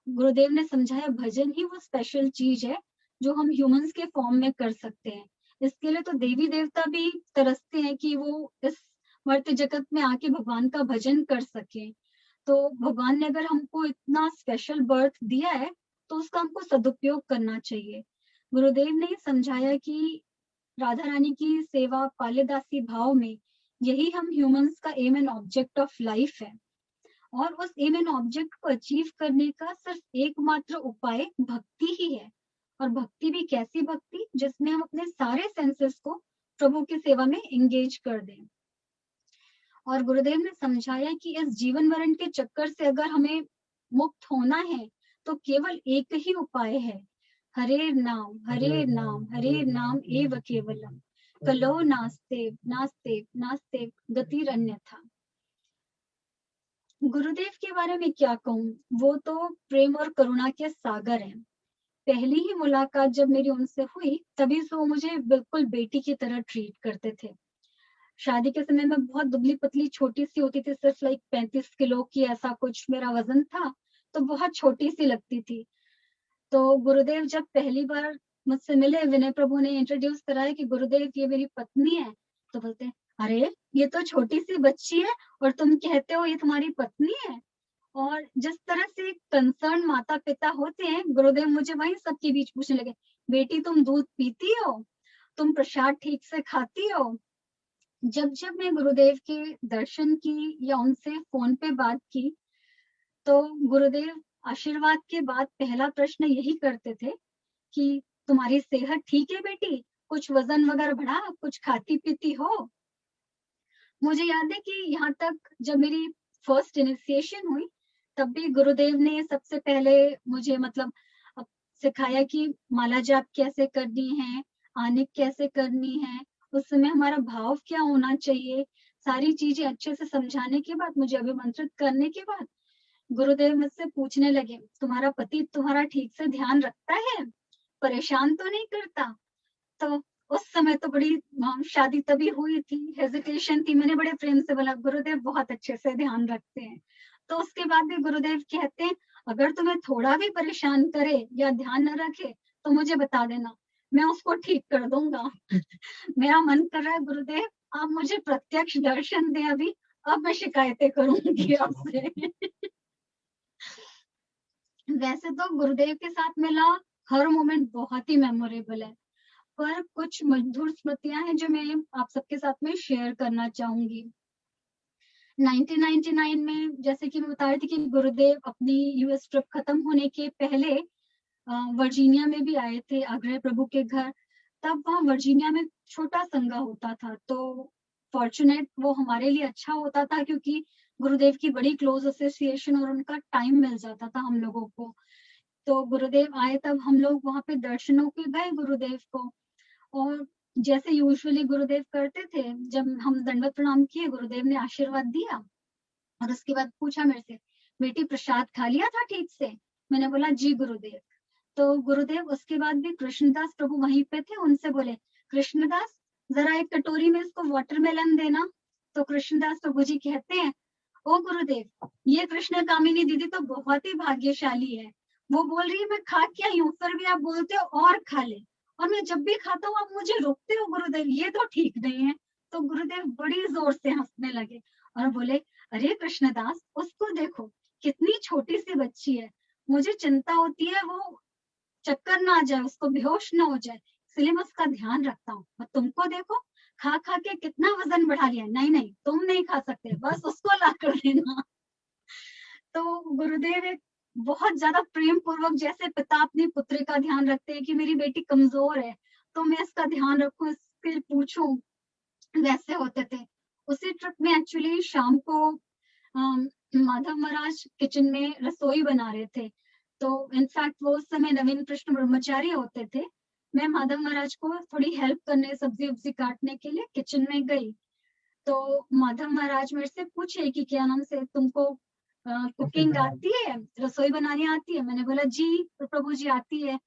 गुरुदेव ने समझाया भजन ही वो स्पेशल चीज है जो हम ह्यूमंस के फॉर्म में कर सकते हैं। इसके लिए तो देवी देवता भी तरसते हैं कि वो इस मर्त्य जगत में आके भगवान का भजन कर सके। तो भगवान ने अगर हमको इतना स्पेशल बर्थ दिया है तो उसका हमको सदुपयोग करना चाहिए। गुरुदेव ने समझाया कि राधा रानी की सेवा पाल्यदासी भाव में यही हम ह्यूमंस का aim and object of life है, और उस एम एंड ऑब्जेक्ट को अचीव करने का सिर्फ एकमात्र उपाय भक्ति ही है। और भक्ति भी कैसी भक्ति, जिसमें हम अपने सारे सेंसेस को प्रभु की सेवा में एंगेज कर दें। और गुरुदेव ने समझाया कि इस जीवन मरण के चक्कर से अगर हमें मुक्त होना है तो केवल एक ही उपाय है, हरे नाम हरे नाम हरे नाम एव केवलम, कलो नास्ते नास्ते नास्ते गतिरन्यथा। गुरुदेव के बारे में क्या कहूँ, वो तो प्रेम और करुणा के सागर हैं। पहली ही मुलाकात जब मेरी उनसे हुई तभी से वो मुझे बिल्कुल बेटी की तरह ट्रीट करते थे। शादी के समय में बहुत दुबली पतली छोटी सी होती थी, सिर्फ लाइक 35 किलो की ऐसा कुछ मेरा वजन था, तो बहुत छोटी सी लगती थी। तो गुरुदेव जब पहली बार मुझसे मिले, विनय प्रभु ने इंट्रोड्यूस कराया कि गुरुदेव ये मेरी पत्नी है, तो बोलते अरे ये तो छोटी सी बच्ची है और तुम कहते हो ये तुम्हारी पत्नी है। और जिस तरह से कंसर्न माता पिता होते हैं, गुरुदेव मुझे वहीं सबके बीच पूछने लगे, बेटी तुम दूध पीती हो, तुम प्रसाद ठीक से खाती हो। जब जब मैं गुरुदेव के दर्शन की या उनसे फोन पे बात की, तो गुरुदेव आशीर्वाद के बाद पहला प्रश्न यही करते थे कि तुम्हारी सेहत ठीक है बेटी, कुछ वजन वगैरह बढ़ा, कुछ खाती पीती हो? मुझे याद है कि यहाँ तक जब मेरी फर्स्ट इनिशिएशन हुई तब भी गुरुदेव ने सबसे पहले मुझे मतलब सिखाया कि माला जाप कैसे करनी है, आनिक कैसे करनी है, उस समय हमारा भाव क्या होना चाहिए, सारी चीजें अच्छे से समझाने के बाद, मुझे अभिमंत्रित करने के बाद गुरुदेव मुझसे पूछने लगे, तुम्हारा पति तुम्हारा ठीक से ध्यान रखता है, परेशान तो नहीं करता? तो उस समय तो बड़ी शादी तभी हुई थी, हेजिटेशन थी, मैंने बड़े प्रेम से बोला गुरुदेव बहुत अच्छे से ध्यान रखते हैं। तो उसके बाद भी गुरुदेव कहते हैं अगर तुम्हें थोड़ा भी परेशान करे या ध्यान न रखे तो मुझे बता देना, मैं उसको ठीक कर दूंगा। मेरा मन कर रहा है गुरुदेव आप मुझे प्रत्यक्ष दर्शन दें अभी, अब मैं शिकायतें करूंगी आपसे। वैसे तो गुरुदेव के साथ मिला हर मोमेंट बहुत ही मेमोरेबल है, पर कुछ मधुर स्मृतियां हैं जो मैं आप सबके साथ में शेयर करना चाहूंगी। 1999 में जैसे कि मैं बता रही थी कि गुरुदेव अपनी यूएस ट्रिप खत्म होने के पहले वर्जीनिया में भी आए थे आग्रह प्रभु के घर। तब वहाँ वर्जीनिया में छोटा संघ होता था, तो फॉर्चुनेट वो हमारे लिए अच्छा होता था क्योंकि गुरुदेव की बड़ी क्लोज एसोसिएशन और उनका टाइम मिल जाता था हम लोगों को। तो गुरुदेव आए तब हम लोग वहाँ पे दर्शनों के गए गुरुदेव को, और जैसे यूजुअली गुरुदेव करते थे, जब हम दंडवत प्रणाम किए गुरुदेव ने आशीर्वाद दिया और उसके बाद पूछा मेरे से, बेटी प्रसाद खा लिया था ठीक से? मैंने बोला जी गुरुदेव। तो गुरुदेव उसके बाद भी कृष्णदास प्रभु वहीं पे थे, उनसे बोले कृष्णदास जरा एक कटोरी में इसको वाटरमेलन देना। तो कृष्णदास प्रभु जी कहते हैं ओ गुरुदेव ये कृष्ण कामिनी दीदी तो बहुत ही भाग्यशाली है, वो बोल रही है मैं खा क्या यूं, फिर भी आप बोलते हो और खा ले, और मैं जब भी खाता हूँ आप मुझे रोकते हो गुरुदेव, ये तो ठीक नहीं है। तो गुरुदेव बड़ी जोर से हंसने लगे और बोले अरे कृष्णदास उसको देखो कितनी छोटी सी बच्ची है, मुझे चिंता होती है वो चक्कर ना आ जाए, उसको बेहोश ना हो जाए, इसलिए मैं उसका ध्यान रखता हूँ। और तुमको देखो खा खा के कितना वजन बढ़ा लिया। नहीं नहीं तुम नहीं खा सकते, बस उसको ला कर देना। तो गुरुदेव एक बहुत ज्यादा प्रेम पूर्वक जैसे पिता अपनी पुत्री का ध्यान रखते हैं कि मेरी बेटी कमजोर है तो मैं इसका ध्यान रखूं, इसके पूछूं, वैसे होते थे। उसी ट्रिप में एक्चुअली शाम को माधव महाराज किचन में रसोई बना रहे थे, तो इनफैक्ट वो उस समय नवीन कृष्ण ब्रह्मचारी होते थे। मैं माधव महाराज को थोड़ी हेल्प करने सब्जी उब्जी काटने के लिए किचन में गई, तो माधव महाराज मेरे से पूछे कि क्या नाम से तुमको कुकिंग आती है, रसोई बनानी आती है? मैंने बोला जी प्रभु जी आती है।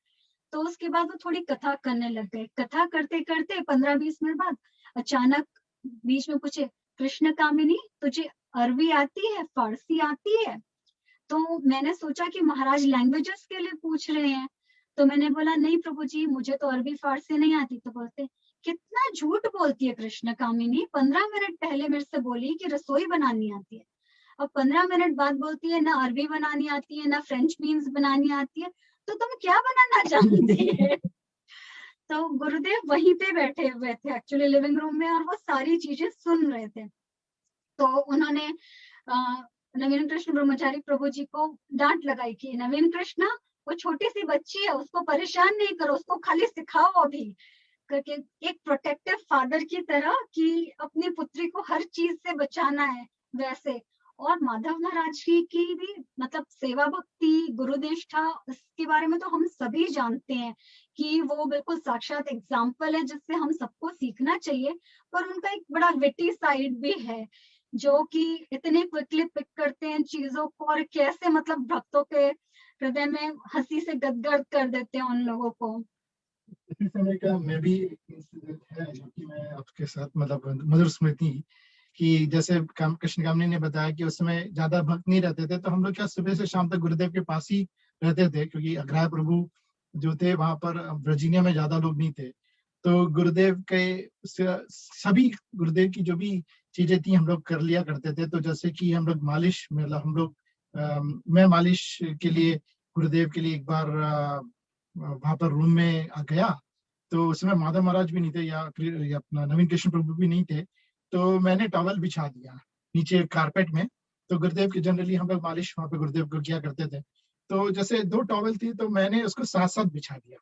तो उसके बाद वो थोड़ी कथा करने लग गए। कथा करते करते 15-20 मिनट बाद अचानक बीच में पूछे कृष्ण कामिनी तुझे अरबी आती है, फारसी आती है? तो मैंने सोचा कि महाराज लैंग्वेजेस के लिए पूछ रहे हैं, तो मैंने बोला नहीं प्रभु जी मुझे तो अरबी फारसी नहीं आती। तो बोलते कितना झूठ बोलती है कृष्ण कामिनी, 15 मिनट पहले मेरे से बोली कि रसोई बनानी आती है, अब 15 मिनट बाद बोलती है ना अरबी बनानी आती है ना फ्रेंच बीन्स बनानी आती है, तो तुम क्या बनाना चाहती है? तो गुरुदेव वहीं पे बैठे हुए थे एक्चुअली लिविंग रूम में, और वो सारी चीजें सुन रहे थे। तो उन्होंने नवीन कृष्ण ब्रह्मचारी प्रभु जी को डांट लगाई कि नवीन कृष्ण वो छोटी सी बच्ची है, उसको परेशान नहीं करो, उसको खाली सिखाओ अभी करके, एक प्रोटेक्टिव फादर की तरह कि अपनी पुत्री को हर चीज से बचाना है वैसे। और माधव महाराज जी की भी मतलब सेवा भक्ति गुरुनिष्ठा इसके बारे में तो हम सभी जानते हैं कि वो बिल्कुल साक्षात एग्जाम्पल है जिससे हम सबको सीखना चाहिए, पर उनका एक बड़ा विटी साइड भी है जो कि इतने क्विकली पिक करते हैं चीजों को और कैसे मतलब भक्तों के हृदय में हंसी से गदगद कर देते हैं उन लोगों को। इसी समय का मैं भी इंसिडेंट है जो कि मैं आपके साथ मतलब मधुर स्मृति कि जैसे कृष्ण कामनी ने बताया कि उस समय ज्यादा भक्त नहीं रहते थे, तो हम लोग क्या सुबह से शाम तक गुरुदेव के पास ही रहते थे क्योंकि अग्रह प्रभु जो थे वहां पर वर्जीनिया में ज्यादा लोग नहीं थे। तो गुरुदेव के सभी गुरुदेव की जो भी चीजें थी हम लोग कर लिया करते थे। तो जैसे कि हम लोग मालिश मतलब हम लोग मैं मालिश के लिए गुरुदेव के लिए एक बार वहां पर रूम में गया, तो उसमें माधव महाराज भी नहीं थे या अपना नवीन कृष्ण प्रभु भी नहीं थे, तो मैंने टॉवल बिछा दिया नीचे कारपेट में। तो गुरुदेव की जनरली हम लोग मालिश वहां पे गुरुदेव को किया करते थे, तो जैसे 2 टॉवल थी तो मैंने उसको साथ साथ बिछा दिया।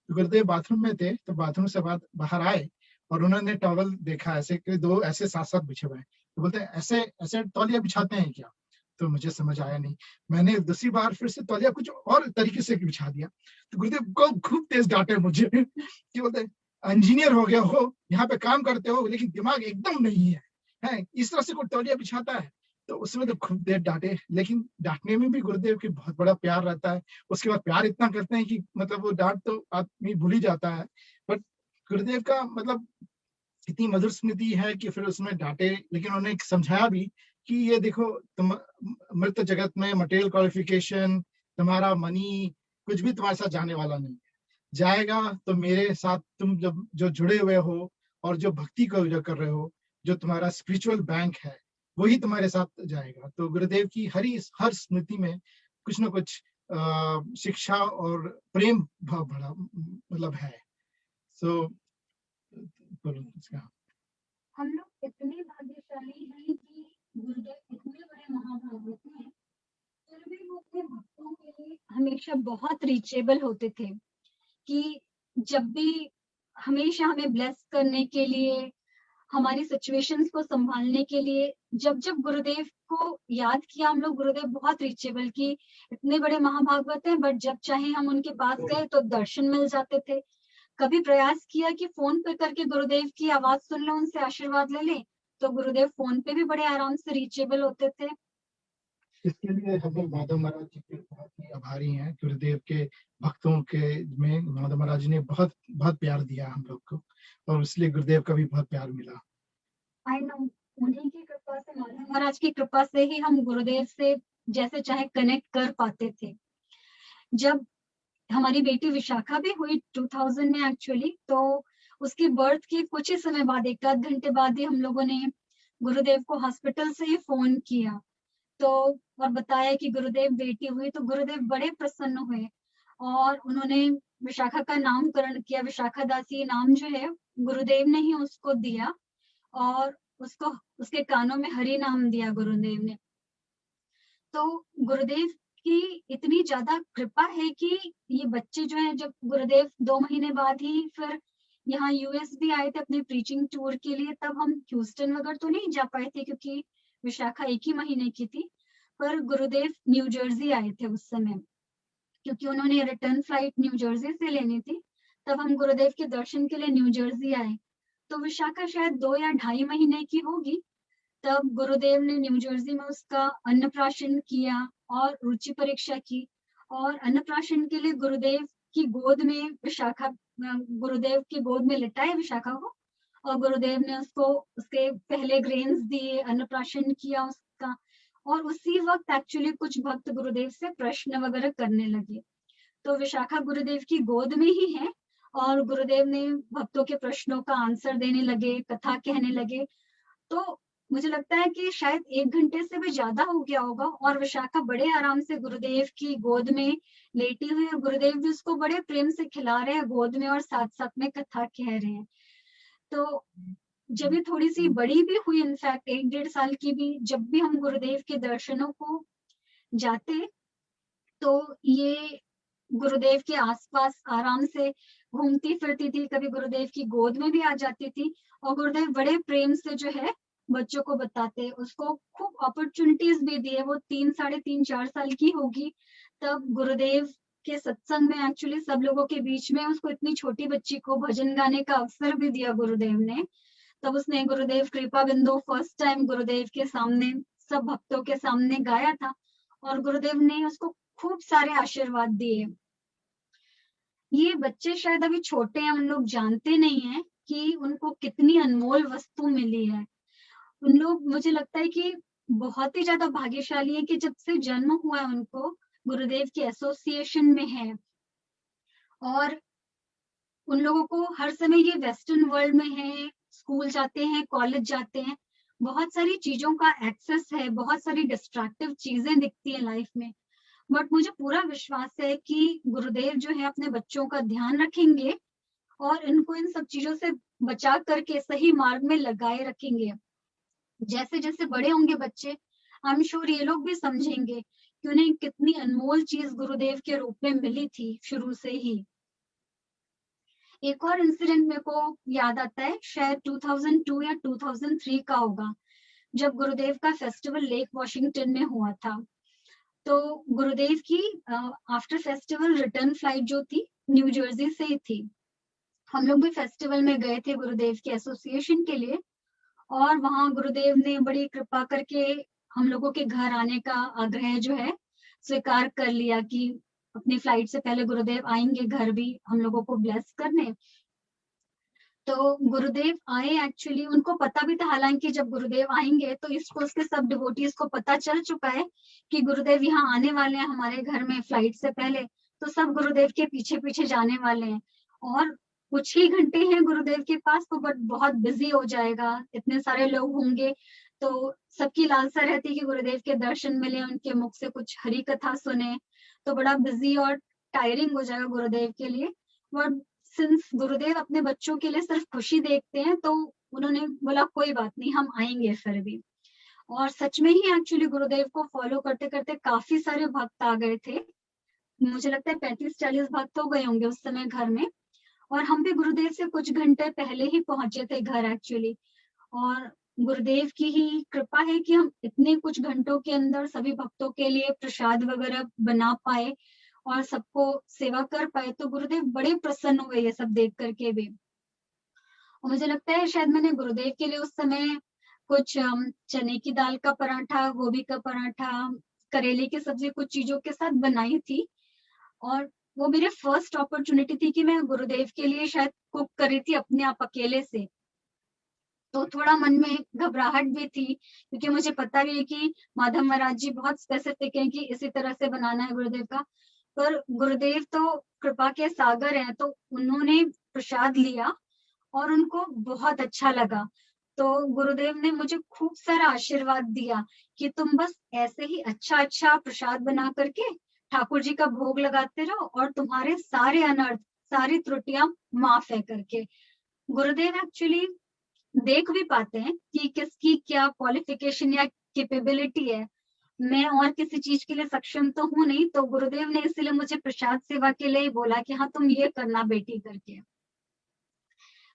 तो गुरुदेव बाथरूम में थे, तो बाथरूम से बाहर आए और उन्होंने टॉवल देखा ऐसे कि 2 ऐसे साथ-साथ बिछे हुए हैं। तो बोलते हैं ऐसे ऐसे तौलिया बिछाते हैं क्या? तो मुझे समझ आया नहीं। मैंने दूसरी बार फिर से तौलिया कुछ और तरीके से बिछा दिया। तो गुरुदेव को खूब तेज डांटे मुझे कि बोलते हैं इंजीनियर हो गए हो, यहाँ पे काम करते हो लेकिन दिमाग एकदम नहीं है। हैं? इस तरह से कोई तौलिया बिछाता है? तो उसमें तो खूब देर डांटे, लेकिन डांटने में भी गुरुदेव की बहुत बड़ा प्यार रहता है। उसके बाद प्यार इतना करते हैं कि मतलब वो डांट तो आदमी भूल ही जाता है। बट गुरुदेव का मतलब इतनी मधुर स्मृति है कि फिर उसमें डांटे, लेकिन उन्होंने समझाया भी कि ये देखो तुम मृत जगत में मटेरियल क्वालिफिकेशन, तुम्हारा मनी कुछ भी तुम्हारे साथ जाने वाला नहीं है। जाएगा तो मेरे साथ तुम जब जो जुड़े हुए हो और जो भक्ति को जो कर रहे हो, जो तुम्हारा स्पिरिचुअल बैंक है, वही तुम्हारे साथ जाएगा। तो गुरुदेव की हर स्मृति में कुछ ना कुछ शिक्षा और प्रेम भाव बड़ा मतलब है। सो बोलो इसका। हम लोग इतने भाग्यशाली हैं कि गुरुदेव इतने बड़े महाभागवत हैं, फिर भी वो अपने भक्तों के लिए हमेशा बहुत रीचेबल होते थे कि जब भी हमेशा हमें ब्लेस करने के लिए, हमारी सिचुएशंस को संभालने के लिए, जब जब गुरुदेव को याद किया हम लोग, गुरुदेव बहुत रीचेबल कि इतने बड़े महाभागवत हैं, बट जब चाहे हम उनके पास गए तो दर्शन मिल जाते थे। कभी प्रयास किया कि फोन पे करके गुरुदेव की आवाज सुन लो, उनसे आशीर्वाद ले लें, तो गुरुदेव फोन पे भी बड़े आराम से रीचेबल होते थे। इसके लिए हम लोग माधव महाराज जी के बहुत ही आभारी हैं। गुरुदेव के भक्तों के में माधव महाराज जी ने बहुत बहुत प्यार दिया हम लोग को, और इसलिए गुरुदेव का भी बहुत प्यार मिला। आई नो, उन्हीं की कृपा से, माधव महाराज की कृपा से ही हम गुरुदेव से जैसे चाहे कनेक्ट कर पाते थे। जब हमारी बेटी विशाखा भी हुई 2000 में एक्चुअली, तो उसकी बर्थ के कुछ ही समय बाद, 1 आध घंटे बाद ही हम लोगों ने गुरुदेव को हॉस्पिटल से ही फोन किया तो और बताया कि गुरुदेव बेटी हुई। तो गुरुदेव बड़े प्रसन्न हुए और उन्होंने विशाखा का नामकरण किया। विशाखा दासी नाम जो है गुरुदेव ने ही उसको दिया और उसको उसके कानों में हरि नाम दिया गुरुदेव ने। तो गुरुदेव की इतनी ज्यादा कृपा है कि ये बच्चे जो है, जब गुरुदेव 2 महीने बाद ही फिर यहाँ यूएस भी आए थे अपने प्रीचिंग टूर के लिए, तब हम ह्यूस्टन वगैरह तो नहीं जा पाए थे क्योंकि विशाखा 1 ही महीने की थी, पर गुरुदेव न्यू जर्सी आए थे उस समय क्योंकि उन्होंने रिटर्न फ्लाइट न्यू जर्सी से लेनी थी। तब हम गुरुदेव के दर्शन के लिए न्यू जर्सी आए। तो विशाखा शायद 2 या 2.5 महीने की होगी, तब गुरुदेव ने न्यू जर्सी में उसका अन्नप्राशन किया और रुचि परीक्षा की। और अन्नप्राशन के लिए गुरुदेव की गोद में विशाखा, गुरुदेव की गोद में लिटाए विशाखा को, और गुरुदेव ने उसको उसके पहले ग्रेन्स दिए, अन्नप्राशन किया उसका। और उसी वक्त एक्चुअली कुछ भक्त गुरुदेव से प्रश्न वगैरह करने लगे। तो विशाखा गुरुदेव की गोद में ही है और गुरुदेव ने भक्तों के प्रश्नों का आंसर देने लगे, कथा कहने लगे। तो मुझे लगता है कि शायद 1 घंटे से भी ज्यादा हो गया होगा और विशाखा बड़े आराम से गुरुदेव की गोद में लेटी हुई है। गुरुदेव भी उसको बड़े प्रेम से खिला रहे हैं गोद में और साथ साथ में कथा कह रहे हैं। तो जब ये थोड़ी सी बड़ी भी हुई, इनफैक्ट 1-1.5 साल की भी, जब भी हम गुरुदेव के दर्शनों को जाते तो ये गुरुदेव के आसपास आराम से घूमती फिरती थी, कभी गुरुदेव की गोद में भी आ जाती थी। और गुरुदेव बड़े प्रेम से जो है बच्चों को बताते, उसको खूब अपॉर्चुनिटीज भी दिए। वो 3, साढ़े 3, 4 साल की होगी तब गुरुदेव के सत्संग में एक्चुअली सब लोगों के बीच में उसको, इतनी छोटी बच्ची को भजन गाने का अवसर भी दिया गुरुदेव ने। तब उसने गुरुदेव कृपा बिंदु फर्स्ट टाइम गुरुदेव के सामने, सब भक्तों के सामने गाया था और गुरुदेव ने उसको खूब सारे आशीर्वाद दिए। ये बच्चे शायद अभी छोटे हैं, उन लोग जानते नहीं है कि उनको कितनी अनमोल वस्तु मिली है। उन लोग, मुझे लगता है कि बहुत ही ज्यादा भाग्यशाली है कि जब से जन्म हुआ है उनको गुरुदेव के एसोसिएशन में है। और उन लोगों को हर समय ये वेस्टर्न वर्ल्ड में है, स्कूल जाते हैं, कॉलेज जाते हैं, बहुत सारी चीजों का एक्सेस है, बहुत सारी डिस्ट्रैक्टिव चीजें दिखती है लाइफ में। बट मुझे पूरा विश्वास है कि गुरुदेव जो है अपने बच्चों का ध्यान रखेंगे और इनको इन सब चीजों से बचा करके सही मार्ग में लगाए रखेंगे। जैसे जैसे बड़े होंगे बच्चे, आई एम श्योर ये लोग भी समझेंगे कि उन्हें कितनी अनमोल चीज गुरुदेव के रूप में मिली थी शुरू से ही। एक और इंसिडेंट मेरे को याद आता है, शायद 2002 या 2003 का होगा, जब गुरुदेव का फेस्टिवल लेक वॉशिंगटन में हुआ था। तो गुरुदेव की आफ्टर फेस्टिवल रिटर्न फ्लाइट जो थी न्यू जर्सी से ही थी। हम लोग भी फेस्टिवल में गए थे गुरुदेव के एसोसिएशन के लिए, और वहां गुरुदेव ने बड़ी कृपा करके हम लोगों के घर आने का आग्रह जो है स्वीकार कर लिया कि अपनी फ्लाइट से पहले गुरुदेव आएंगे घर भी हम लोगों को ब्लेस करने। तो गुरुदेव आए, एक्चुअली उनको पता भी था, हालांकि जब गुरुदेव आएंगे तो ईस्ट कोस्ट के सब डिवोटीज को पता चल चुका है कि गुरुदेव यहाँ आने वाले हैं हमारे घर में फ्लाइट से पहले, तो सब गुरुदेव के पीछे पीछे जाने वाले हैं। और कुछ ही घंटे हैं गुरुदेव के पास, तो बट बहुत बिजी हो जाएगा, इतने सारे लोग होंगे, तो सबकी लालसा रहती है कि गुरुदेव के दर्शन मिले, उनके मुख से कुछ हरि कथा सुने, तो बड़ा बिजी और टायरिंग हो जाएगा गुरुदेव के लिए। बट सिंस गुरुदेव अपने बच्चों के लिए सिर्फ खुशी देखते हैं, तो उन्होंने बोला कोई बात नहीं, हम आएंगे फिर भी। और सच में ही एक्चुअली गुरुदेव को फॉलो करते करते काफी सारे भक्त आ गए थे, मुझे लगता है 35-40 भक्त हो गए होंगे उस समय घर में। और हम भी गुरुदेव से कुछ घंटे पहले ही पहुंचे थे घर एक्चुअली। और गुरुदेव की ही कृपा है कि हम इतने कुछ घंटों के अंदर सभी भक्तों के लिए प्रसाद वगैरह बना पाए और सबको सेवा कर पाए, तो गुरुदेव बड़े प्रसन्न हुए ये सब देख करके भी। और मुझे लगता है शायद मैंने गुरुदेव के लिए उस समय कुछ चने की दाल का पराठा, गोभी का पराठा, करेले की सब्जी कुछ चीजों के साथ बनाई थी। और वो मेरे फर्स्ट अपॉर्चुनिटी थी कि मैं गुरुदेव के लिए शायद कुक कर रही थी अपने आप अकेले से। तो थोड़ा मन में घबराहट भी थी, क्योंकि मुझे पता भी है कि माधव महाराज जी बहुत स्पेसिफिक हैं कि इसी तरह से बनाना है गुरुदेव का। पर गुरुदेव तो कृपा के सागर हैं, तो उन्होंने प्रसाद लिया और उनको बहुत अच्छा लगा। तो गुरुदेव ने मुझे खूब सारा आशीर्वाद दिया कि तुम बस ऐसे ही अच्छा अच्छा प्रसाद बना करके ठाकुर जी का भोग लगाते रहो और तुम्हारे सारे अनर्थ, सारी त्रुटियां माफ है करके। गुरुदेव एक्चुअली देख भी पाते हैं कि किसकी क्या क्वालिफिकेशन या कैपेबिलिटी है। मैं और किसी चीज के लिए सक्षम तो हूं नहीं, तो गुरुदेव ने इसलिए मुझे प्रसाद सेवा के लिए ही बोला कि हाँ तुम ये करना बेटी करके।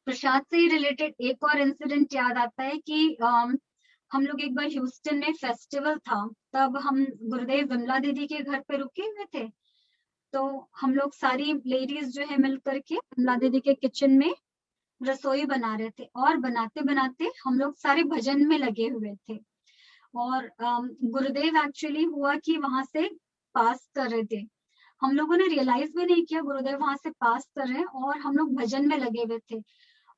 प्रसाद से ही रिलेटेड एक और इंसिडेंट याद आता है कि हम लोग एक बार ह्यूस्टन में फेस्टिवल था, तब हम गुरुदेव विमला दीदी के घर पे रुके हुए थे। तो हम लोग सारी लेडीज जो है मिल करके विमला दीदी के किचन में रसोई बना रहे थे, और बनाते बनाते हम लोग सारे भजन में लगे हुए थे। और गुरुदेव एक्चुअली हुआ कि वहां से पास कर रहे थे, हम लोगों ने रियलाइज भी नहीं किया गुरुदेव वहां से पास कर रहे हैं, और हम लोग भजन में लगे हुए थे।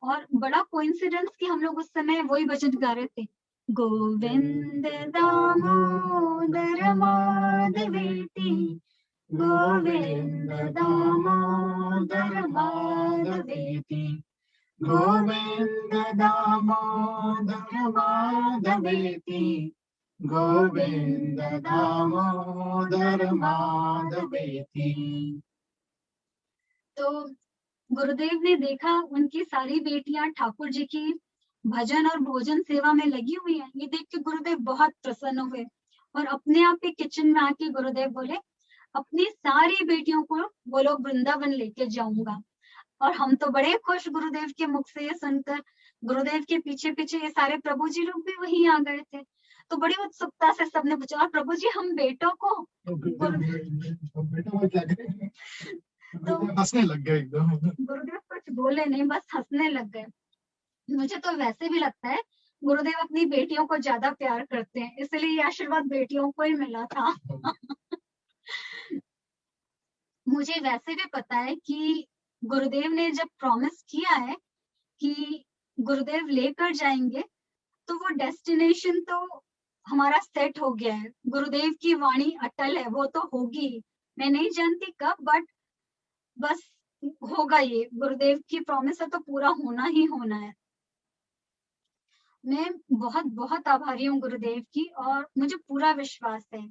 और बड़ा कोइंसिडेंस कि हम लोग उस समय वही भजन गा रहे थे, गोविंद दामोदर माधवेति, गोविंद दामोदर माधवेति, गोविंद दामोदर माधवेति, गोविंद दामोदर माधवेति। तो गुरुदेव ने देखा उनकी सारी बेटियां ठाकुर जी की भजन और भोजन सेवा में लगी हुई हैं। ये देख के गुरुदेव बहुत प्रसन्न हुए और अपने आप ही किचन में आके गुरुदेव बोले अपनी सारी बेटियों को बोलो वृंदावन लेके जाऊंगा। और हम तो बड़े खुश गुरुदेव के मुख से ये सुनकर। गुरुदेव के पीछे पीछे ये सारे प्रभु जी लोग भी वहीं आ गए थे, तो बड़ी उत्सुकता से सबने पूछा और प्रभु जी हम बेटों को, तो हंसने लग गए एकदम। गुरुदेव कुछ बोले नहीं, बस हंसने लग गए। मुझे तो वैसे भी लगता है गुरुदेव अपनी बेटियों को ज्यादा प्यार करते हैं, इसलिए ये आशीर्वाद बेटियों को ही मिला था। मुझे वैसे भी पता है कि गुरुदेव ने जब प्रॉमिस किया है कि गुरुदेव लेकर जाएंगे, तो वो डेस्टिनेशन तो हमारा सेट हो गया है। गुरुदेव की वाणी अटल है, वो तो होगी, मैं नहीं जानती कब, बट बस होगा। ये गुरुदेव की प्रॉमिस है तो पूरा होना ही होना है। मैं बहुत बहुत आभारी हूँ गुरुदेव की, और मुझे पूरा विश्वास है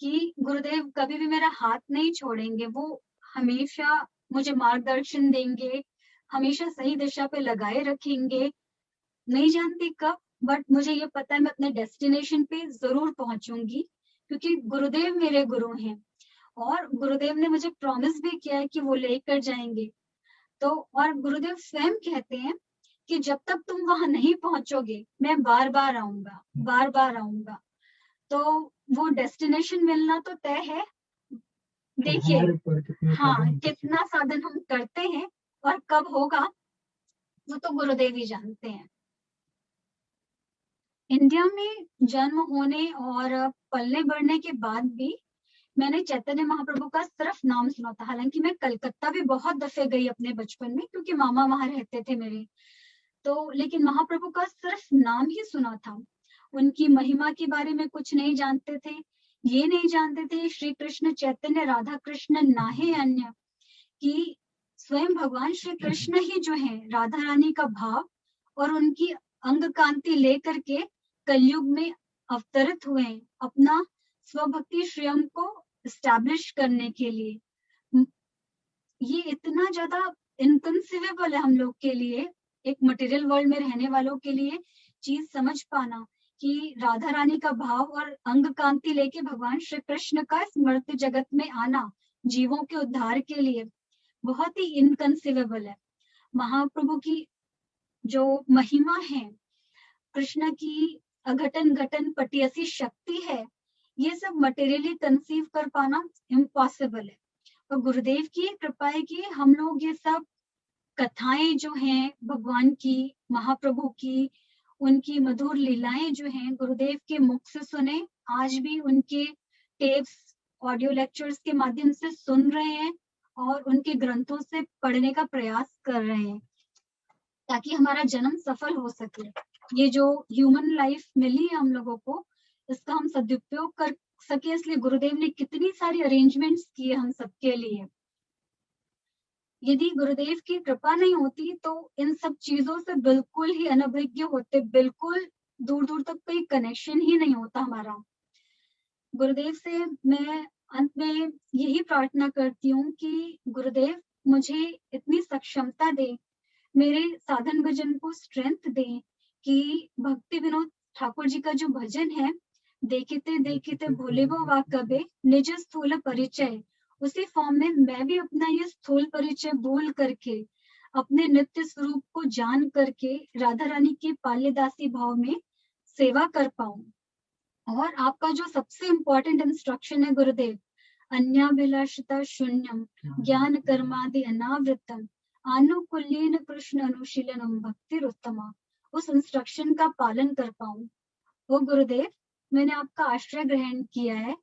कि गुरुदेव कभी भी मेरा हाथ नहीं छोड़ेंगे। वो हमेशा मुझे मार्गदर्शन देंगे, हमेशा सही दिशा पे लगाए रखेंगे। नहीं जानती कब, बट मुझे ये पता है मैं अपने डेस्टिनेशन पे जरूर पहुंचूंगी, क्योंकि गुरुदेव मेरे गुरु हैं और गुरुदेव ने मुझे प्रॉमिस भी किया है कि वो लेकर जाएंगे। तो और गुरुदेव स्वयं कहते हैं कि जब तक तुम वहां नहीं पहुंचोगे मैं बार बार आऊंगा, बार बार आऊंगा। तो वो डेस्टिनेशन मिलना तो तय है। देखिए हमारे ऊपर कितने हाँ, साधन कितना साधन हम करते हैं और कब होगा वो तो गुरुदेव ही जानते हैं। इंडिया में जन्म होने और पलने बढ़ने के बाद भी मैंने चैतन्य महाप्रभु का सिर्फ नाम सुना था। हालांकि मैं कलकत्ता भी बहुत दफे गई अपने बचपन में, क्योंकि मामा वहां रहते थे मेरे। तो लेकिन महाप्रभु का सिर्फ नाम ही सुना था। उनकी महिमा के बारे में कुछ नहीं जानते थे। ये नहीं जानते थे श्री कृष्ण चैतन्य राधा कृष्ण नाहे अन्य, कि स्वयं भगवान श्री कृष्ण ही जो है राधा रानी का भाव और उनकी अंग कांति लेकर के कलयुग में अवतरित हुए हैं अपना स्वभक्ति श्रेयम को स्टैब्लिश करने के लिए। ये इतना ज्यादा इनकंसीवेबल है हम लोग के लिए, एक मटेरियल वर्ल्ड में रहने वालों के लिए, चीज समझ पाना कि राधा रानी का भाव और अंग कांति लेके भगवान श्री कृष्ण का इस मर्त्य जगत में आना जीवों के उद्धार के लिए बहुत ही इनकंसीवेबल है। महाप्रभु की जो महिमा है, कृष्ण की अघटन घटन पटियसी शक्ति है, ये सब मटेरियली कंसीव कर पाना इम्पॉसिबल है। और गुरुदेव की कृपा है कि हम लोग ये सब कथाएं जो हैं भगवान की, महाप्रभु की, उनकी मधुर लीलाएं जो हैं गुरुदेव के मुख से सुने, आज भी उनके टेप्स ऑडियो लेक्चर्स के माध्यम से सुन रहे हैं और उनके ग्रंथों से पढ़ने का प्रयास कर रहे हैं, ताकि हमारा जन्म सफल हो सके। ये जो ह्यूमन लाइफ मिली है हम लोगों को, इसका हम सदुपयोग कर सके, इसलिए गुरुदेव ने कितनी सारी अरेंजमेंट्स किए हम सबके लिए। यदि गुरुदेव की कृपा नहीं होती तो इन सब चीजों से बिल्कुल ही अनभिज्ञ होते, बिल्कुल दूर दूर तक कोई कनेक्शन ही नहीं होता हमारा। गुरुदेव से मैं अंत में यही प्रार्थना करती हूँ कि गुरुदेव मुझे इतनी सक्षमता दे, मेरे साधन भजन को स्ट्रेंथ दे कि भक्ति विनोद ठाकुर जी का जो भजन है, देखते देखते भूले वो वा कबे निज स्थूल परिचय, उसी फॉर्म में मैं भी अपना ये स्थूल परिचय बोल करके अपने नित्य स्वरूप को जान करके राधा रानी के पाल्यदासी भाव में सेवा कर पाऊं। और आपका जो सबसे इम्पोर्टेंट इंस्ट्रक्शन है गुरुदेव, अन्याभिलाषिता शून्यम ज्ञान कर्मादि अनावृतम आनुकूल्येन कृष्ण अनुशीलनम भक्तिरुत्तमा, उस इंस्ट्रक्शन का पालन कर पाऊं। वो गुरुदेव, मैंने आपका आश्रय ग्रहण किया है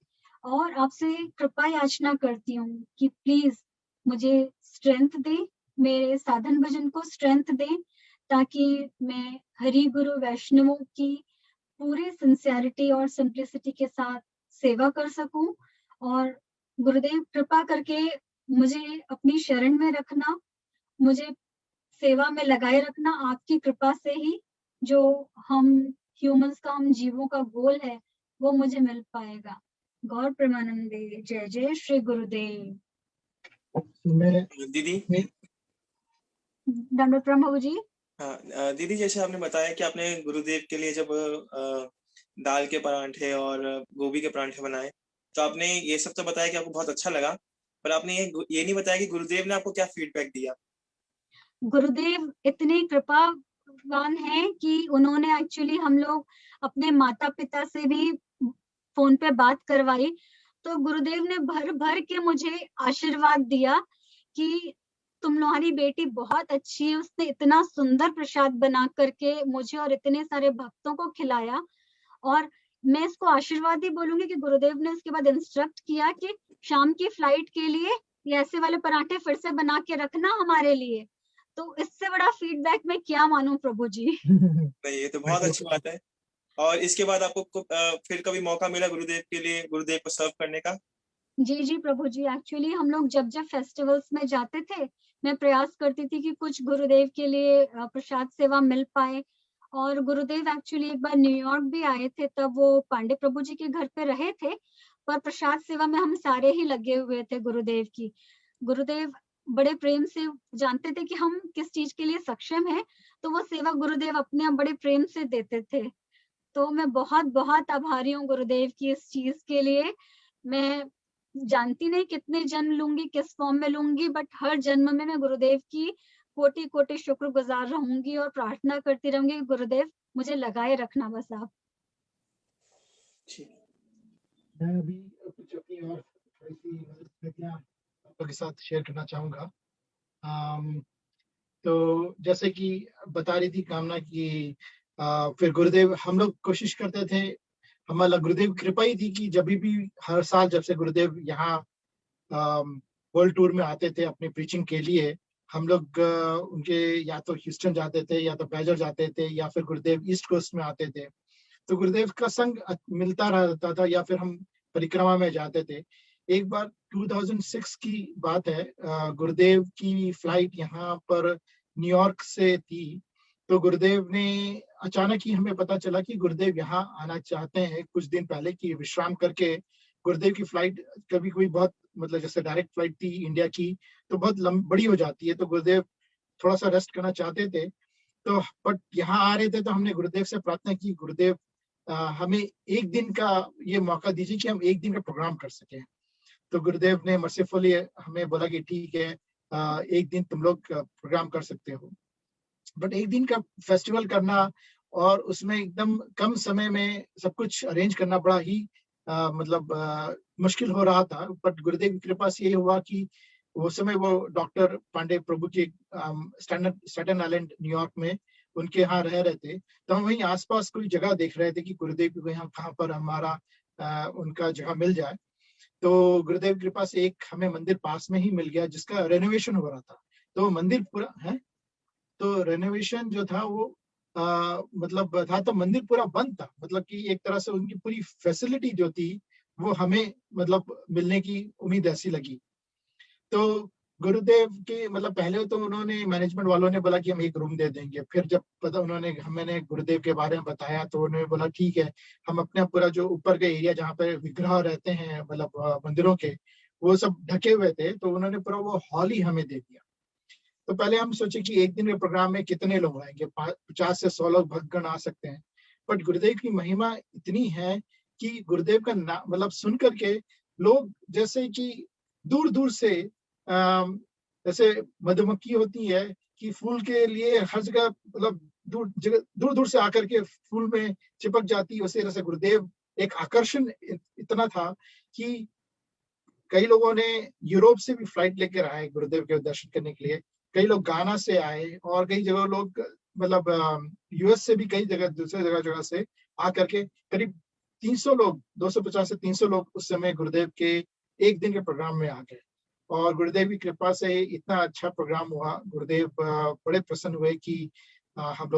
और आपसे कृपा याचना करती हूँ कि प्लीज मुझे स्ट्रेंथ दे, मेरे साधन भजन को स्ट्रेंथ दे, ताकि मैं हरि गुरु वैष्णवों की पूरी सिंसियरिटी और सिंप्लिसिटी के साथ सेवा कर सकूं। और गुरुदेव कृपा करके मुझे अपनी शरण में रखना, मुझे सेवा में लगाए रखना। आपकी कृपा से ही जो हम ह्यूमंस का, हम जीवों का गोल है, वो मुझे मिल पाएगा। गौर प्रेमानंदे। जय जय श्री गुरुदेव। दीदी दंडवत प्रभु जी। हाँ दीदी, जैसे आपने बताया कि आपने गुरुदेव के लिए जब दाल के परांठे और गोभी के परांठे बनाए, तो आपने ये सब तो बताया कि आपको बहुत अच्छा लगा, पर आपने ये नहीं बताया कि गुरुदेव ने आपको क्या फीडबैक दिया। गुरुदेव इतने कृपावान हैं कि उन्होंने एक्चुअली, हम लोग अपने माता पिता से भी फोन पे बात करवाई, तो गुरुदेव ने भर भर के मुझे आशीर्वाद दिया कि तुम्हारी बेटी बहुत अच्छी है, उसने इतना सुंदर प्रसाद बना करके मुझे और इतने सारे भक्तों को खिलाया। और मैं इसको आशीर्वाद ही बोलूंगी कि गुरुदेव ने उसके बाद इंस्ट्रक्ट किया कि शाम की फ्लाइट के लिए ये ऐसे वाले पराठे फिर से बना के रखना हमारे लिए। तो इससे बड़ा फीडबैक मैं क्या मानूं प्रभु जी। नहीं, ये तो बहुत अच्छी बात है। और इसके बाद आपको फिर कभी मौका मिला गुरुदेव के लिए, गुरुदेव को सर्व करने का? जी जी प्रभु जी, एक्चुअली हम लोग जब जब फेस्टिवल्स में जाते थे, मैं प्रयास करती थी कि कुछ गुरुदेव के लिए प्रसाद सेवा मिल पाए। और गुरुदेव एक्चुअली एक बार न्यूयॉर्क भी आए थे, तब वो पांडे प्रभु जी के घर पे रहे थे, पर प्रसाद सेवा में हम सारे ही लगे हुए थे गुरुदेव की। गुरुदेव बड़े प्रेम से जानते थे कि हम किस चीज के लिए सक्षम है, तो वो सेवा गुरुदेव अपने आप बड़े प्रेम से देते थे। तो मैं बहुत बहुत आभारी हूँ गुरुदेव की इस चीज के लिए। मैं जानती नहीं कितने जन्म लूंगी, किस फॉर्म में लूंगी, बट हर जन्म में मैं गुरुदेव की कोटि कोटि शुक्रगुजार रहूंगी और प्रार्थना करती रहूंगी कि गुरुदेव मुझे लगाए रखना बस आप। मैं अभी कुछ अपनी और थोड़ी सी स्मृतियाँ आप लोगों के साथ शेयर करना चाहूँगा। तो जैसे कि बता रही थी कामना कि फिर गुरुदेव हम लोग कोशिश करते थे, हमारा गुरुदेव की कृपा ही थी कि जब भी हर साल जब से गुरुदेव यहाँ वर्ल्ड टूर में आते थे अपनी प्रीचिंग के लिए, हम लोग उनके या तो ह्यूस्टन जाते थे या तो बैजर जाते थे या फिर गुरुदेव ईस्ट कोस्ट में आते थे। तो गुरुदेव का संग मिलता रहता था या फिर हम परिक्रमा में जाते थे। एक बार 2006 की बात है, गुरुदेव की फ्लाइट यहाँ पर न्यूयॉर्क से थी। तो गुरुदेव ने अचानक ही हमें पता चला कि गुरुदेव यहाँ आना चाहते हैं कुछ दिन पहले कि विश्राम करके गुरुदेव की फ्लाइट कभी कोई बहुत मतलब जैसे डायरेक्ट फ्लाइट थी इंडिया की तो बहुत बड़ी हो जाती है, तो गुरुदेव थोड़ा सा रेस्ट करना चाहते थे। तो बट यहाँ आ रहे थे तो हमने गुरुदेव से प्रार्थना की, गुरुदेव हमें एक दिन का ये मौका दीजिए कि हम एक दिन का प्रोग्राम कर सकें। तो गुरुदेव ने मर्सीफुली हमें बोला कि ठीक है, एक दिन तुम लोग प्रोग्राम कर सकते हो। बट एक दिन का फेस्टिवल करना और उसमें एकदम कम समय में सब कुछ अरेंज करना बड़ा ही मतलब मुश्किल हो रहा था। बट गुरुदेव की कृपा से ये हुआ कि वो समय वो डॉक्टर पांडे प्रभु के स्टैटन आइलैंड न्यूयॉर्क में उनके यहाँ रह रहे थे। तो हम वहीं आसपास कोई जगह देख रहे थे कि गुरुदेव को यहाँ कहाँ पर हमारा उनका जगह मिल जाए। तो गुरुदेव की कृपा से एक हमें मंदिर पास में ही मिल गया जिसका रेनोवेशन हो रहा था। तो मंदिर पूरा है, तो रेनोवेशन जो था वो मतलब था तो मंदिर पूरा बंद था, मतलब कि एक तरह से उनकी पूरी फैसिलिटी जो थी वो हमें मतलब मिलने की उम्मीद ऐसी लगी। तो गुरुदेव के मतलब पहले तो उन्होंने मैनेजमेंट वालों ने बोला कि हम एक रूम दे देंगे, फिर जब पता मैंने गुरुदेव के बारे में बताया तो उन्होंने बोला ठीक है, हम अपना पूरा जो ऊपर का एरिया जहाँ पे विग्रह रहते हैं मतलब मंदिरों के वो सब ढके हुए थे, तो उन्होंने पूरा वो हॉल ही हमें दे दिया। तो पहले हम सोचे कि एक दिन के प्रोग्राम में कितने लोग आएंगे, 50 से 100 लोग भक्तगण आ सकते हैं। बट गुरुदेव की महिमा इतनी है कि गुरुदेव का मतलब सुन करके लोग जैसे कि दूर दूर से जैसे मधुमक्खी होती है कि फूल के लिए हर जगह मतलब दूर दूर से आकर के फूल में चिपक जाती है, उसी तरह से गुरुदेव एक आकर्षण इतना था कि कई लोगों ने यूरोप से भी फ्लाइट लेकर आए गुरुदेव के दर्शन करने के लिए, कई लोग गाना से आए और कई जगह लोग मतलब यूएस से भी कई जगह दूसरे जगह से आकर के करीब 300 लोग 250 से 300 लोग उस समय गुरुदेव के एक दिन के प्रोग्राम में आ गए। और गुरुदेव की कृपा से इतना अच्छा प्रोग्राम हुआ, गुरुदेव बड़े प्रसन्न हुए कि हम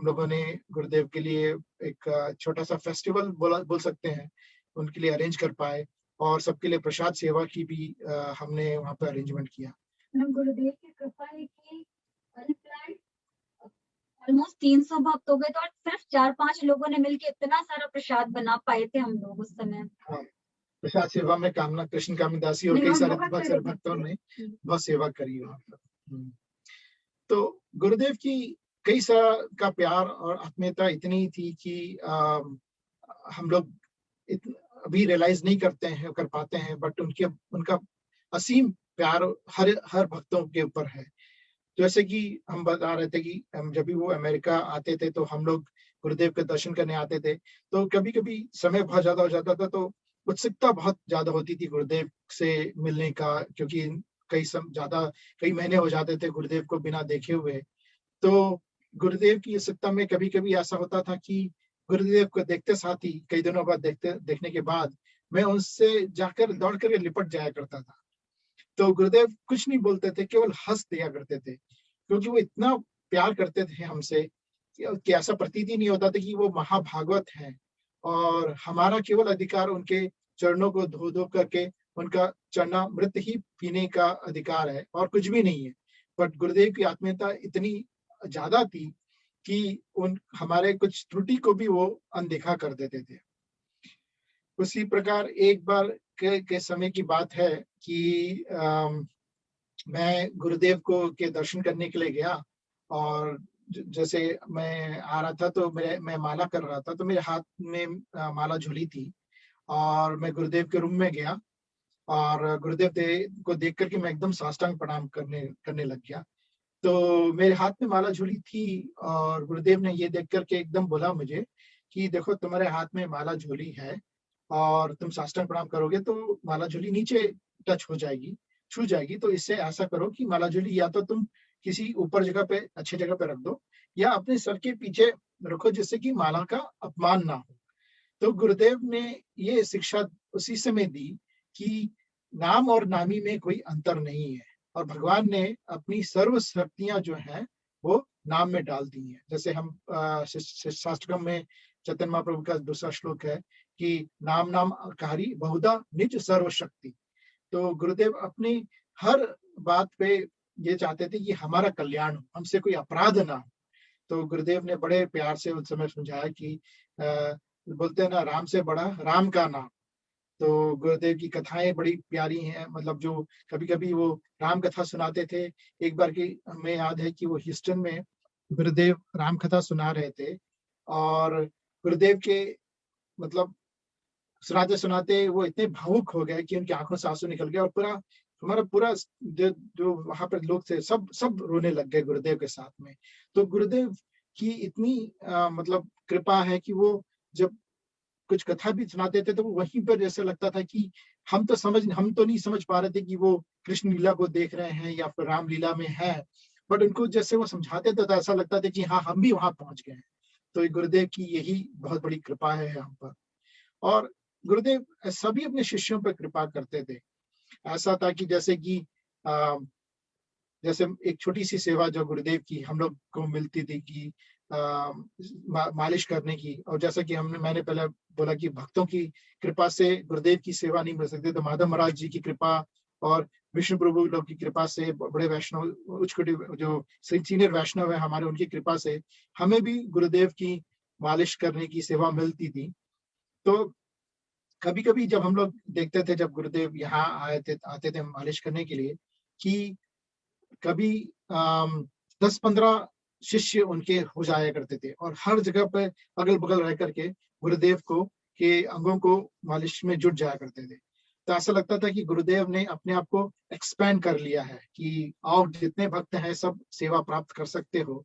लोगों ने गुरुदेव के लिए एक छोटा सा फेस्टिवल बोल सकते हैं उनके लिए अरेंज कर पाए और सबके लिए प्रसाद सेवा की भी हमने वहाँ पे अरेंजमेंट किया। गुरुदेव की कृपा है कि ऑलमोस्ट 300 भक्त हो गए थे और सिर्फ 4-5 लोगों ने मिलकर इतना सारा प्रसाद बना पाए थे हम लोग उस समय। हाँ, प्रसाद सेवा में कामना कृष्ण कामिदासी और कई सारे भक्तों ने बहुत सेवा करी वहाँ पर। तो गुरुदेव की कई सारा का प्यार और आत्मीयता इतनी थी कि हम लोग अभी रियलाइज नहीं कर पाते हैं, बट उनका असीम प्यार हर भक्तों के ऊपर है। जैसे कि हम बता रहे थे कि जब भी वो अमेरिका आते थे तो हम लोग गुरुदेव के दर्शन करने आते थे, तो कभी कभी समय बहुत ज्यादा हो जाता था तो उत्सुकता बहुत ज्यादा होती थी गुरुदेव से मिलने का, क्योंकि कई महीने हो जाते थे गुरुदेव को बिना देखे हुए। तो गुरुदेव की उत्सुकता में कभी कभी ऐसा होता था कि गुरुदेव को देखते साथ ही कई दिनों बाद देखने के बाद मैं उनसे जाकर दौड़ कर लिपट जाया करता था। तो गुरुदेव कुछ नहीं बोलते थे, केवल हंस दिया करते थे, क्योंकि वो इतना प्यार करते थे हमसे कि ऐसा प्रतीत ही नहीं होता था कि वो महाभागवत हैं और हमारा केवल अधिकार उनके चरणों को धो धो करके उनका चरणामृत ही पीने का अधिकार है और कुछ भी नहीं है। बट गुरुदेव की आत्मीयता इतनी ज्यादा थी कि उन हमारे कुछ त्रुटि को भी वो अनदेखा कर देते थे। उसी प्रकार एक बार के समय की बात है कि मैं गुरुदेव के दर्शन करने के लिए गया और जैसे मैं आ रहा था तो मैं माला कर रहा था, तो मेरे हाथ में माला झूली थी और मैं गुरुदेव के रूम में गया और गुरुदेव को देख करके मैं एकदम साष्टांग प्रणाम करने लग गया। तो मेरे हाथ में माला झूली थी और गुरुदेव ने ये देख करके एकदम बोला मुझे कि देखो तुम्हारे हाथ में माला झूली है और तुम साष्टांग प्रणाम करोगे तो माला झूली नीचे टच हो जाएगी, छू जाएगी। तो इससे ऐसा करो कि माला झूली या तो तुम किसी ऊपर जगह पे, अच्छी जगह पे रख दो या अपने सर के पीछे रखो, जिससे कि माला का अपमान ना हो। तो गुरुदेव ने ये शिक्षा उसी समय दी कि नाम और नामी में कोई अंतर नहीं है और भगवान ने अपनी सर्व शक्तियां जो है वो नाम में डाल दी है। जैसे हम शास्त्रम में चैतन्य महाप्रभु का दूसरा श्लोक है कि नाम नाम कारी बहुधा निज सर्व शक्ति। तो गुरुदेव अपनी हर बात पे ये चाहते थे कि हमारा कल्याण हो, हमसे कोई अपराध ना हो। तो गुरुदेव ने बड़े प्यार से उस समय समझाया कि बोलते हैं ना, राम से बड़ा राम का नाम। तो गुरुदेव की कथाएं बड़ी प्यारी हैं, मतलब जो कभी कभी वो राम कथा सुनाते थे। एक बार की हमें याद है कि वो ह्यूस्टन में गुरुदेव राम कथा सुना रहे थे और गुरुदेव के मतलब सुनाते सुनाते वो इतने भावुक हो गए कि उनकी आंखों से आंसू निकल गए और हमारा पूरा जो वहां पर लोग थे सब रोने लग गए गुरुदेव के साथ में। तो गुरुदेव की इतनी मतलब कृपा है कि वो जब कुछ कथा भी सुनाते थे तो वो वहीं पर जैसे लगता था कि हम तो नहीं समझ पा रहे थे कि वो कृष्ण लीला को देख रहे हैं या फिर राम लीला में है, बट उनको जैसे वो समझाते थे तो ऐसा लगता था कि हाँ, हम भी वहां पहुंच गए हैं। तो गुरुदेव की यही बहुत बड़ी कृपा है हम पर। और गुरुदेव सभी अपने शिष्यों पर कृपा करते थे। ऐसा था कि जैसे कि जैसे एक छोटी सी सेवा जो गुरुदेव की हम लोग को मिलती थी कि मालिश करने की, और जैसा कि मैंने पहले बोला कि भक्तों की कृपा से गुरुदेव की सेवा नहीं मिल सकती, तो माधव महाराज जी की कृपा और विष्णु प्रभु लोग की कृपा से, बड़े वैष्णव उच्च कोटि जो सीनियर वैष्णव है हमारे, उनकी कृपा से हमें भी गुरुदेव की मालिश करने की सेवा मिलती थी। तो कभी कभी जब हम लोग देखते थे जब गुरुदेव यहाँ आते थे मालिश करने के लिए कि कभी 10-15 शिष्य उनके हो जाया करते थे और हर जगह पे अगल बगल रह करके गुरुदेव को के अंगों को मालिश में जुट जाया करते थे। तो ऐसा लगता था कि गुरुदेव ने अपने आप को एक्सपैंड कर लिया है कि आओ जितने भक्त हैं सब सेवा प्राप्त कर सकते हो।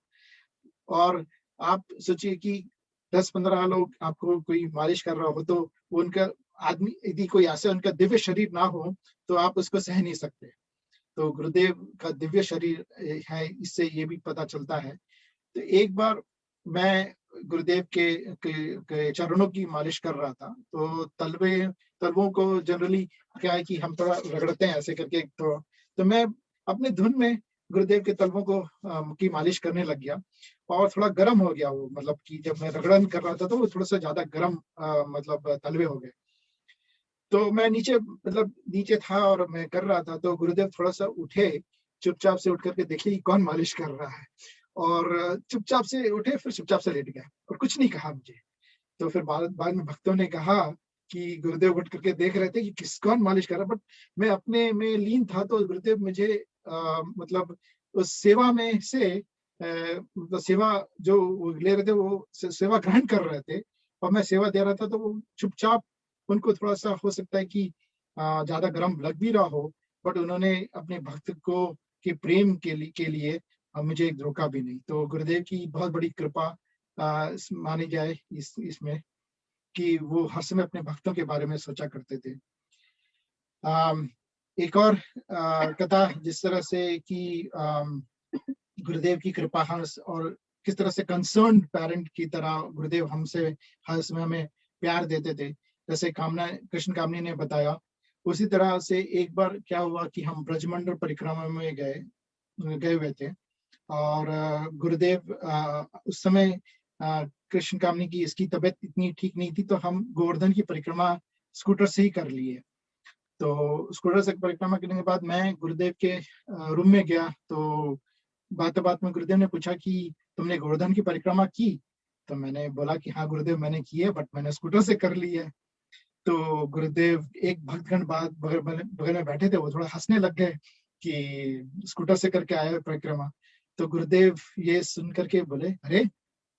और आप सोचिए कि 10-15 लोग आपको कोई मालिश कर रहा हो तो उनका आदमी यदि कोई ऐसा उनका दिव्य शरीर ना हो तो आप उसको सह नहीं सकते। तो गुरुदेव का दिव्य शरीर है, इससे ये भी पता चलता है। तो एक बार मैं गुरुदेव के चरणों की मालिश कर रहा था, तो तलवों को जनरली क्या है कि हम थोड़ा रगड़ते हैं ऐसे करके, तो मैं अपने धुन में गुरुदेव के तलवों को की मालिश करने लग गया और थोड़ा गर्म हो गया वो, मतलब कि जब मैं रगड़न कर रहा था तो वो थोड़ा सा ज्यादा गर्म मतलब तलवे हो गए। तो मैं नीचे था और मैं कर रहा था, तो गुरुदेव थोड़ा सा उठे, चुपचाप से उठ करके देखे कि कौन मालिश कर रहा है, और चुपचाप से उठे, फिर चुपचाप से लेट गए और कुछ नहीं कहा मुझे। तो फिर बाद में भक्तों ने कहा कि गुरुदेव उठ करके देख रहे थे कि कौन मालिश कर रहा है, बट मैं अपने में लीन था। तो गुरुदेव मुझे मतलब उस सेवा में से मतलब सेवा जो वो ले रहे थे वो सेवा ग्रहण कर रहे थे और मैं सेवा दे रहा था, तो वो चुपचाप, उनको थोड़ा सा हो सकता है कि ज्यादा गर्म लग भी रहा हो, बट उन्होंने अपने भक्त को के प्रेम के लिए मुझे रोका भी नहीं। तो गुरुदेव की बहुत बड़ी कृपा मानी जाए इसमें कि वो हर समय अपने भक्तों के बारे में सोचा करते थे। एक और कथा जिस तरह से कि गुरुदेव की कृपा और किस तरह से कंसर्न पेरेंट की तरह गुरुदेव हमसे हर समय हमें प्यार देते थे, जैसे कृष्ण कामनी ने बताया, उसी तरह से एक बार क्या हुआ कि हम ब्रजमंडल परिक्रमा में गए हुए थे और गुरुदेव उस समय कृष्ण कामनी की इसकी तबीयत इतनी ठीक नहीं थी, तो हम गोवर्धन की परिक्रमा स्कूटर से ही कर लिए। तो स्कूटर से परिक्रमा करने के बाद मैं गुरुदेव के रूम में गया, तो बात में गुरुदेव ने पूछा कि तुमने गोवर्धन की परिक्रमा की? तो मैंने बोला कि हाँ गुरुदेव मैंने की है, बट मैंने स्कूटर से कर ली है। तो गुरुदेव एक भक्तगण बगल में बैठे थे, वो थोड़ा हंसने लग गए कि स्कूटर से करके आए परिक्रमा। तो गुरुदेव ये सुन करके बोले, अरे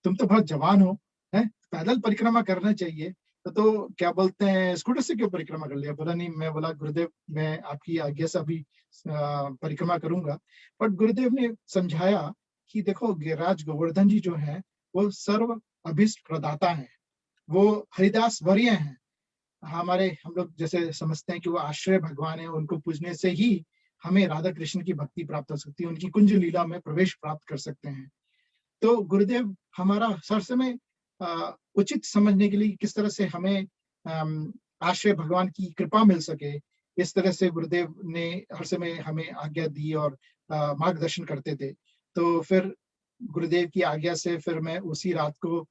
तुम तो बहुत जवान हो, है पैदल परिक्रमा करना चाहिए। तो क्या बोलते हैं, स्कूटर से क्यों परिक्रमा कर लिया? बोला नहीं, मैं बोला गुरुदेव मैं आपकी आज्ञा से अभी परिक्रमा करूंगा। बट गुरुदेव ने समझाया कि देखो गिरिराज गोवर्धन जी जो है वो सर्व अभिष्ट प्रदाता है, वो हरिदास वर्य हैं। हमारे हम लोग जैसे समझते हैं कि वो आश्रय भगवान है, उनको पूजने से ही हमें राधा कृष्ण की भक्ति प्राप्त हो सकती है, उनकी कुंज लीला में प्रवेश प्राप्त कर सकते हैं। तो गुरुदेव हमारा हर समय उचित समझने के लिए किस तरह से हमें आश्रय भगवान की कृपा मिल सके, इस तरह से गुरुदेव ने हर समय हमें आज्ञा दी और मार्गदर्शन करते थे। तो फिर गुरुदेव की आज्ञा से फिर मैं उसी रात को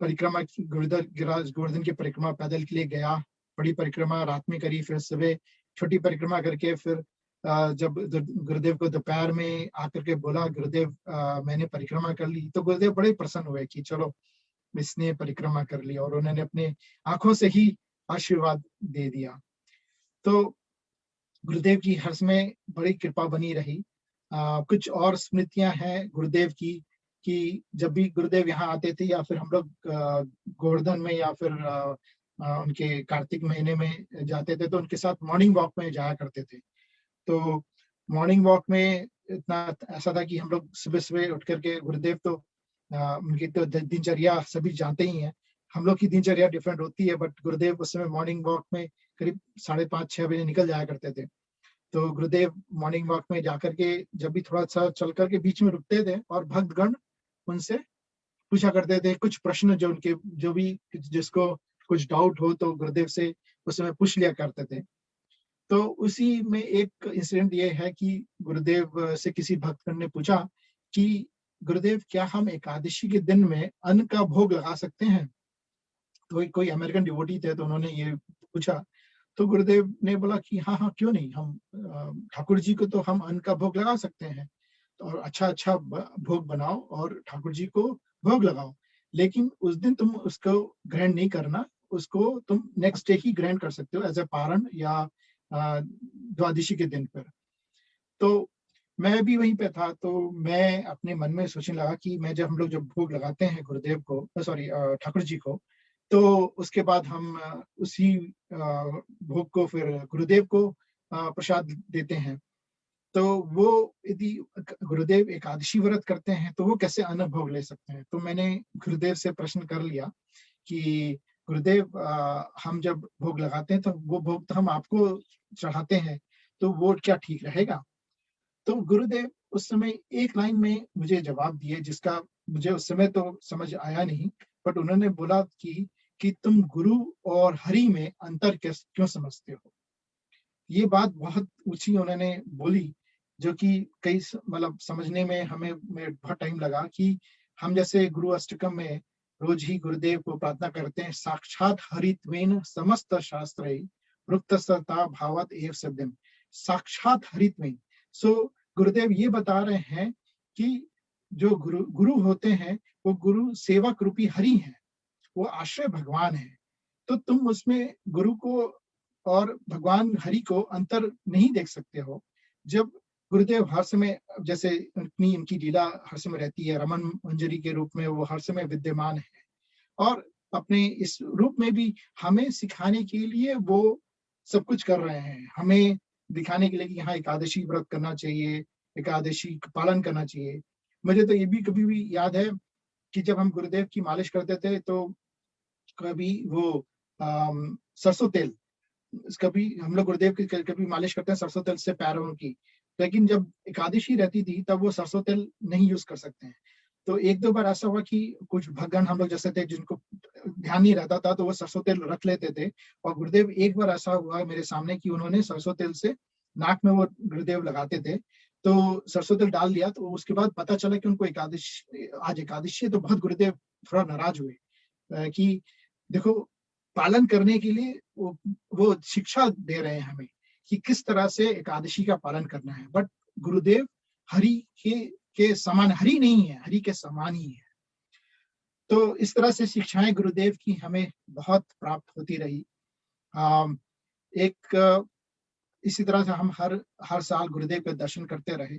परिक्रमा गिरिराज गोवर्धन की परिक्रमा पैदल के लिए गया। बड़ी परिक्रमा रात में करी, फिर सुबह छोटी परिक्रमा करके फिर जब गुरुदेव को दोपहर में आकर के बोला गुरुदेव मैंने परिक्रमा कर ली, तो गुरुदेव बड़े प्रसन्न हुए कि चलो इसने परिक्रमा कर ली, और उन्होंने अपने आंखों से ही आशीर्वाद दे दिया। तो गुरुदेव की हर समय बड़ी कृपा बनी रही। कुछ और स्मृतियां हैं गुरुदेव की कि जब भी गुरुदेव यहाँ आते थे या फिर हम लोग गोवर्धन में या फिर उनके कार्तिक महीने में जाते थे तो उनके साथ मॉर्निंग वॉक में जाया करते थे। तो मॉर्निंग वॉक में इतना ऐसा था कि हम लोग सुबह सुबह उठ करके गुरुदेव तो उनकी तो दिनचर्या सभी जानते ही हैं, हम लोग की दिनचर्या डिफरेंट होती है, बट गुरुदेव उस समय मॉर्निंग वॉक में करीब 5:30-6 बजे निकल जाया करते थे। तो गुरुदेव मॉर्निंग वॉक में जाकर के जब भी थोड़ा सा चल करके बीच में रुकते थे और भक्तगण उनसे पूछा करते थे कुछ प्रश्न, जो उनके जो भी जिसको कुछ डाउट हो तो गुरुदेव से उस समय पूछ लिया करते थे। तो उसी में एक इंसिडेंट ये है कि गुरुदेव से किसी भक्तगण ने पूछा कि गुरुदेव क्या हम एकादशी के दिन में अन्न का भोग लगा सकते हैं? तो कोई अमेरिकन डिवोटी थे तो उन्होंने ये पूछा, तो गुरुदेव ने बोला कि हाँ हाँ क्यों नहीं, हम ठाकुर जी को तो हम अन्न का भोग लगा सकते हैं, और अच्छा भोग बनाओ और ठाकुर जी को भोग लगाओ, लेकिन उस दिन तुम उसको ग्रहण नहीं करना, उसको तुम नेक्स्ट डे ही ग्रहण कर सकते हो एज ए पारण या द्वादशी के दिन पर। तो मैं भी वहीं पे था, तो मैं अपने मन में सोचने लगा कि मैं जब हम लोग जब भोग लगाते हैं गुरुदेव को, सॉरी ठाकुर जी को, तो उसके बाद हम उसी भोग को फिर गुरुदेव को प्रसाद देते हैं। तो वो यदि गुरुदेव एकादशी व्रत करते हैं तो वो कैसे अन्न भोग ले सकते हैं? तो मैंने गुरुदेव से प्रश्न कर लिया कि गुरुदेव हम जब भोग लगाते हैं तो वो भोग तो हम आपको चढ़ाते हैं, तो वो क्या ठीक रहेगा? तो गुरुदेव उस समय एक लाइन में मुझे जवाब दिए जिसका मुझे उस समय तो समझ आया नहीं, बट उन्होंने बोला कि तुम गुरु और हरि में अंतर क्यों समझते हो? ये बात बहुत ऊंची उन्होंने बोली, जो कि कई मतलब समझने में हमें बहुत टाइम लगा कि हम जैसे गुरु अष्टकम में रोज ही गुरुदेव को प्रार्थना करते हैं, साक्षात हरित्वेन समस्त शास्त्रै रुक्तसता भावत एव शब्दम, साक्षात हरित्वेन। सो गुरुदेव ये बता रहे हैं कि जो गुरु होते हैं वो गुरु सेवक रूपी हरि हैं, वो आश्रय भगवान है। तो तुम उसमें गुरु को और भगवान हरि को अंतर नहीं देख सकते हो। जब गुरुदेव हर समय जैसे इनकी लीला हर समय रहती है, रमन मंजरी के रूप में वो हर समय विद्यमान है, और अपने इस रूप में भी हमें सिखाने के लिए वो सब कुछ कर रहे हैं, हमें दिखाने के लिए कि हाँ एकादशी व्रत करना चाहिए, एकादशी पालन करना चाहिए। मुझे तो ये भी कभी भी याद है कि जब हम गुरुदेव की मालिश करते थे तो कभी वो सरसों तेल, कभी हम लोग गुरुदेव की कभी मालिश करते हैं सरसों तेल से पैरों की, लेकिन जब एकादशी रहती थी तब वो सरसों तेल नहीं यूज कर सकते हैं। तो एक दो बार ऐसा हुआ कि कुछ भगवान हम लोग जैसे थे जिनको ध्यान नहीं रहता था तो वो सरसों तेल रख लेते थे, और गुरुदेव एक बार ऐसा हुआ मेरे सामने कि उन्होंने सरसों तेल से नाक में वो गुरुदेव लगाते थे, तो सरसों तेल डाल दिया, तो उसके बाद पता चला कि उनको आज एकादशी है, तो बहुत गुरुदेव थोड़ा नाराज हुए कि देखो पालन करने के लिए वो शिक्षा दे रहे हैं हमें कि किस तरह से एकादशी का पालन करना है, बट गुरुदेव हरि के समान हरि नहीं है, हरि के समान ही है। तो इस तरह से शिक्षाएं गुरुदेव की हमें बहुत प्राप्त होती रही। इसी तरह से हम हर साल गुरुदेव के दर्शन करते रहे।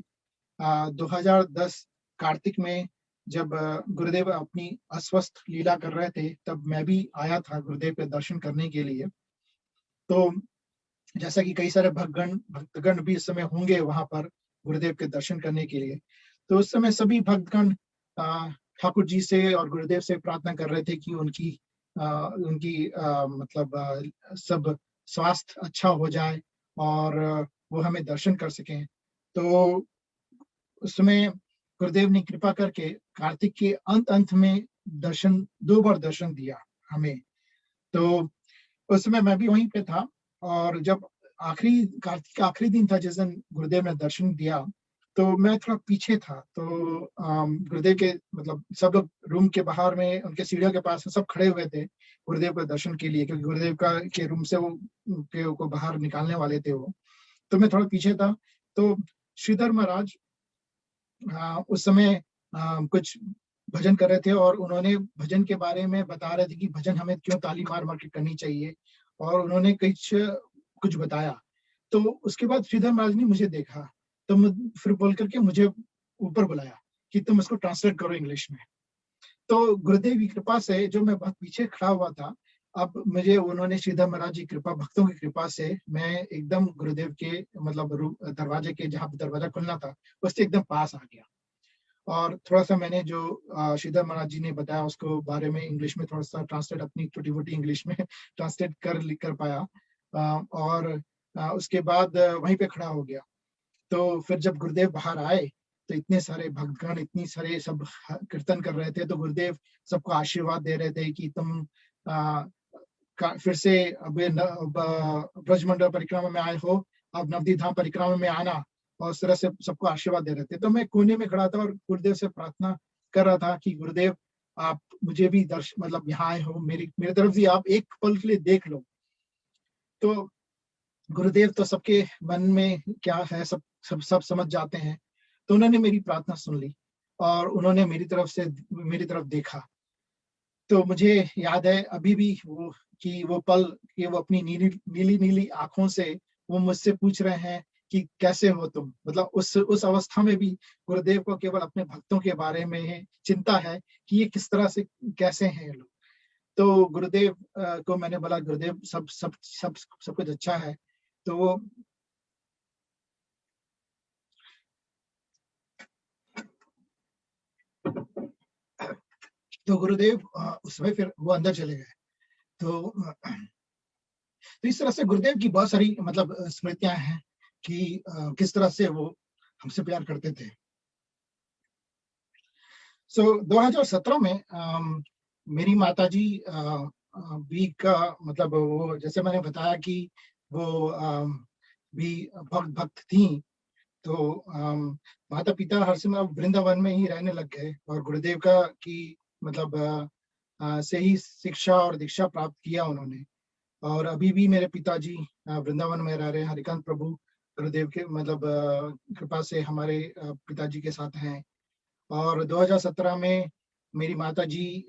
2010 कार्तिक में जब गुरुदेव अपनी अस्वस्थ लीला कर रहे थे, तब मैं भी आया था गुरुदेव के दर्शन करने के लिए। तो जैसा कि कई सारे भक्तगण भी इस समय होंगे वहां पर गुरुदेव के दर्शन करने के लिए, तो उस समय सभी भक्तगण ठाकुर जी से और गुरुदेव से प्रार्थना कर रहे थे कि उनकी मतलब सब स्वास्थ्य अच्छा हो जाए और वो हमें दर्शन कर सकें। तो उस समय गुरुदेव ने कृपा करके कार्तिक के अंत में 2 बार दर्शन दिया हमें। तो उस समय मैं भी वहीं पे था, और जब कार्तिक का आखिरी दिन था जिस दिन गुरुदेव ने दर्शन दिया, तो मैं थोड़ा पीछे था। तो गुरुदेव के मतलब सब लोग रूम के बाहर में उनके सीढ़ियों के पास सब खड़े हुए थे गुरुदेव के दर्शन के लिए, क्योंकि गुरुदेव के रूम से को बाहर निकालने वाले थे वो। तो मैं थोड़ा पीछे था। तो श्रीधर महाराज उस समय कुछ भजन कर रहे थे, और उन्होंने भजन के बारे में बता रहे थे कि भजन हमें क्यों ताली मार मार के करनी चाहिए, और उन्होंने कुछ बताया। तो उसके बाद श्रीधर महाराज ने मुझे देखा, तो फिर बोल करके मुझे ऊपर बुलाया कि तुम इसको ट्रांसलेट करो इंग्लिश में। तो गुरुदेव की कृपा से, जो मैं बहुत पीछे खड़ा हुआ था, अब मुझे उन्होंने श्रीधर महाराज की कृपा, भक्तों की कृपा से मैं एकदम गुरुदेव के मतलब दरवाजे के, जहाँ दरवाजा खुलना था, उससे एकदम पास आ गया। और थोड़ा-सा मैंने जो श्रीधर महाराज जी ने बताया उसको बारे में इंग्लिश में थोड़ा-सा ट्रांसलेट, अपनी छोटी-मोटी इंग्लिश में ट्रांसलेट कर पाया। और उसके बाद वहीं पे खड़ा हो गया। तो फिर जब गुरुदेव बाहर आए, तो इतने सारे भक्तगण, इतनी सारे सब कीर्तन कर रहे थे, तो गुरुदेव सबको आशीर्वाद दे रहे थे कि तुम फिर से अब ब्रजमंडल परिक्रमा में आए हो, अब नवदीप धाम परिक्रमा में आना, और इस तरह से सबको आशीर्वाद दे रहे थे। तो मैं कोने में खड़ा था और गुरुदेव से प्रार्थना कर रहा था कि गुरुदेव, आप मुझे भी मतलब यहाँ आए हो, मेरी तरफ से आप एक पल के लिए देख लो। तो गुरुदेव तो सबके मन में क्या है सब समझ जाते हैं। तो उन्होंने मेरी प्रार्थना सुन ली और उन्होंने मेरी तरफ देखा। तो मुझे याद है अभी भी वो पल, कि वो अपनी नीली आंखों से वो मुझसे पूछ रहे हैं कि कैसे हो तुम। मतलब उस अवस्था में भी गुरुदेव को केवल अपने भक्तों के बारे में चिंता है कि ये किस तरह से, कैसे हैं ये लोग। तो गुरुदेव को मैंने बोला, गुरुदेव सब कुछ अच्छा है। तो गुरुदेव उसमें फिर वो अंदर चले गए। तो इस तरह से गुरुदेव की बहुत सारी मतलब स्मृतियां हैं कि किस तरह से वो हमसे प्यार करते थे। 2017 में मेरी माताजी भी का मतलब, वो जैसे मैंने बताया कि वो भी भक्त थी। तो माता पिता हर समय वृंदावन में ही रहने लग गए, और गुरुदेव की मतलब से ही शिक्षा और दीक्षा प्राप्त किया उन्होंने। और अभी भी मेरे पिताजी वृंदावन में रह रहे हैं। हरिकांत प्रभु गुरुदेव के मतलब कृपा से हमारे पिताजी के साथ हैं। और 2017 में मेरी माताजी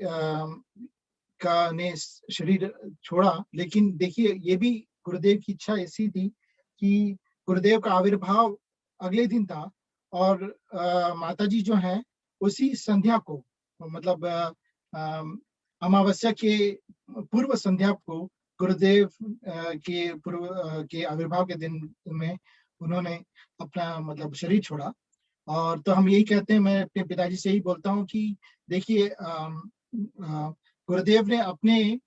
का ने शरीर छोड़ा, लेकिन देखिए ये भी गुरुदेव की इच्छा ऐसी थी कि गुरुदेव का आविर्भाव अगले दिन था, और माताजी जो हैं उसी संध्या को, मतलब अमावस्या के पूर्व संध्या को, गुरुदेव के आविर्भाव के दिन में उन्होंने अपना मतलब शरीर छोड़ा। और तो हम यही कहते हैं, मैं अपने पिताजी से ही बोलता हूँ कि देखिए गुरुदेव ने अपने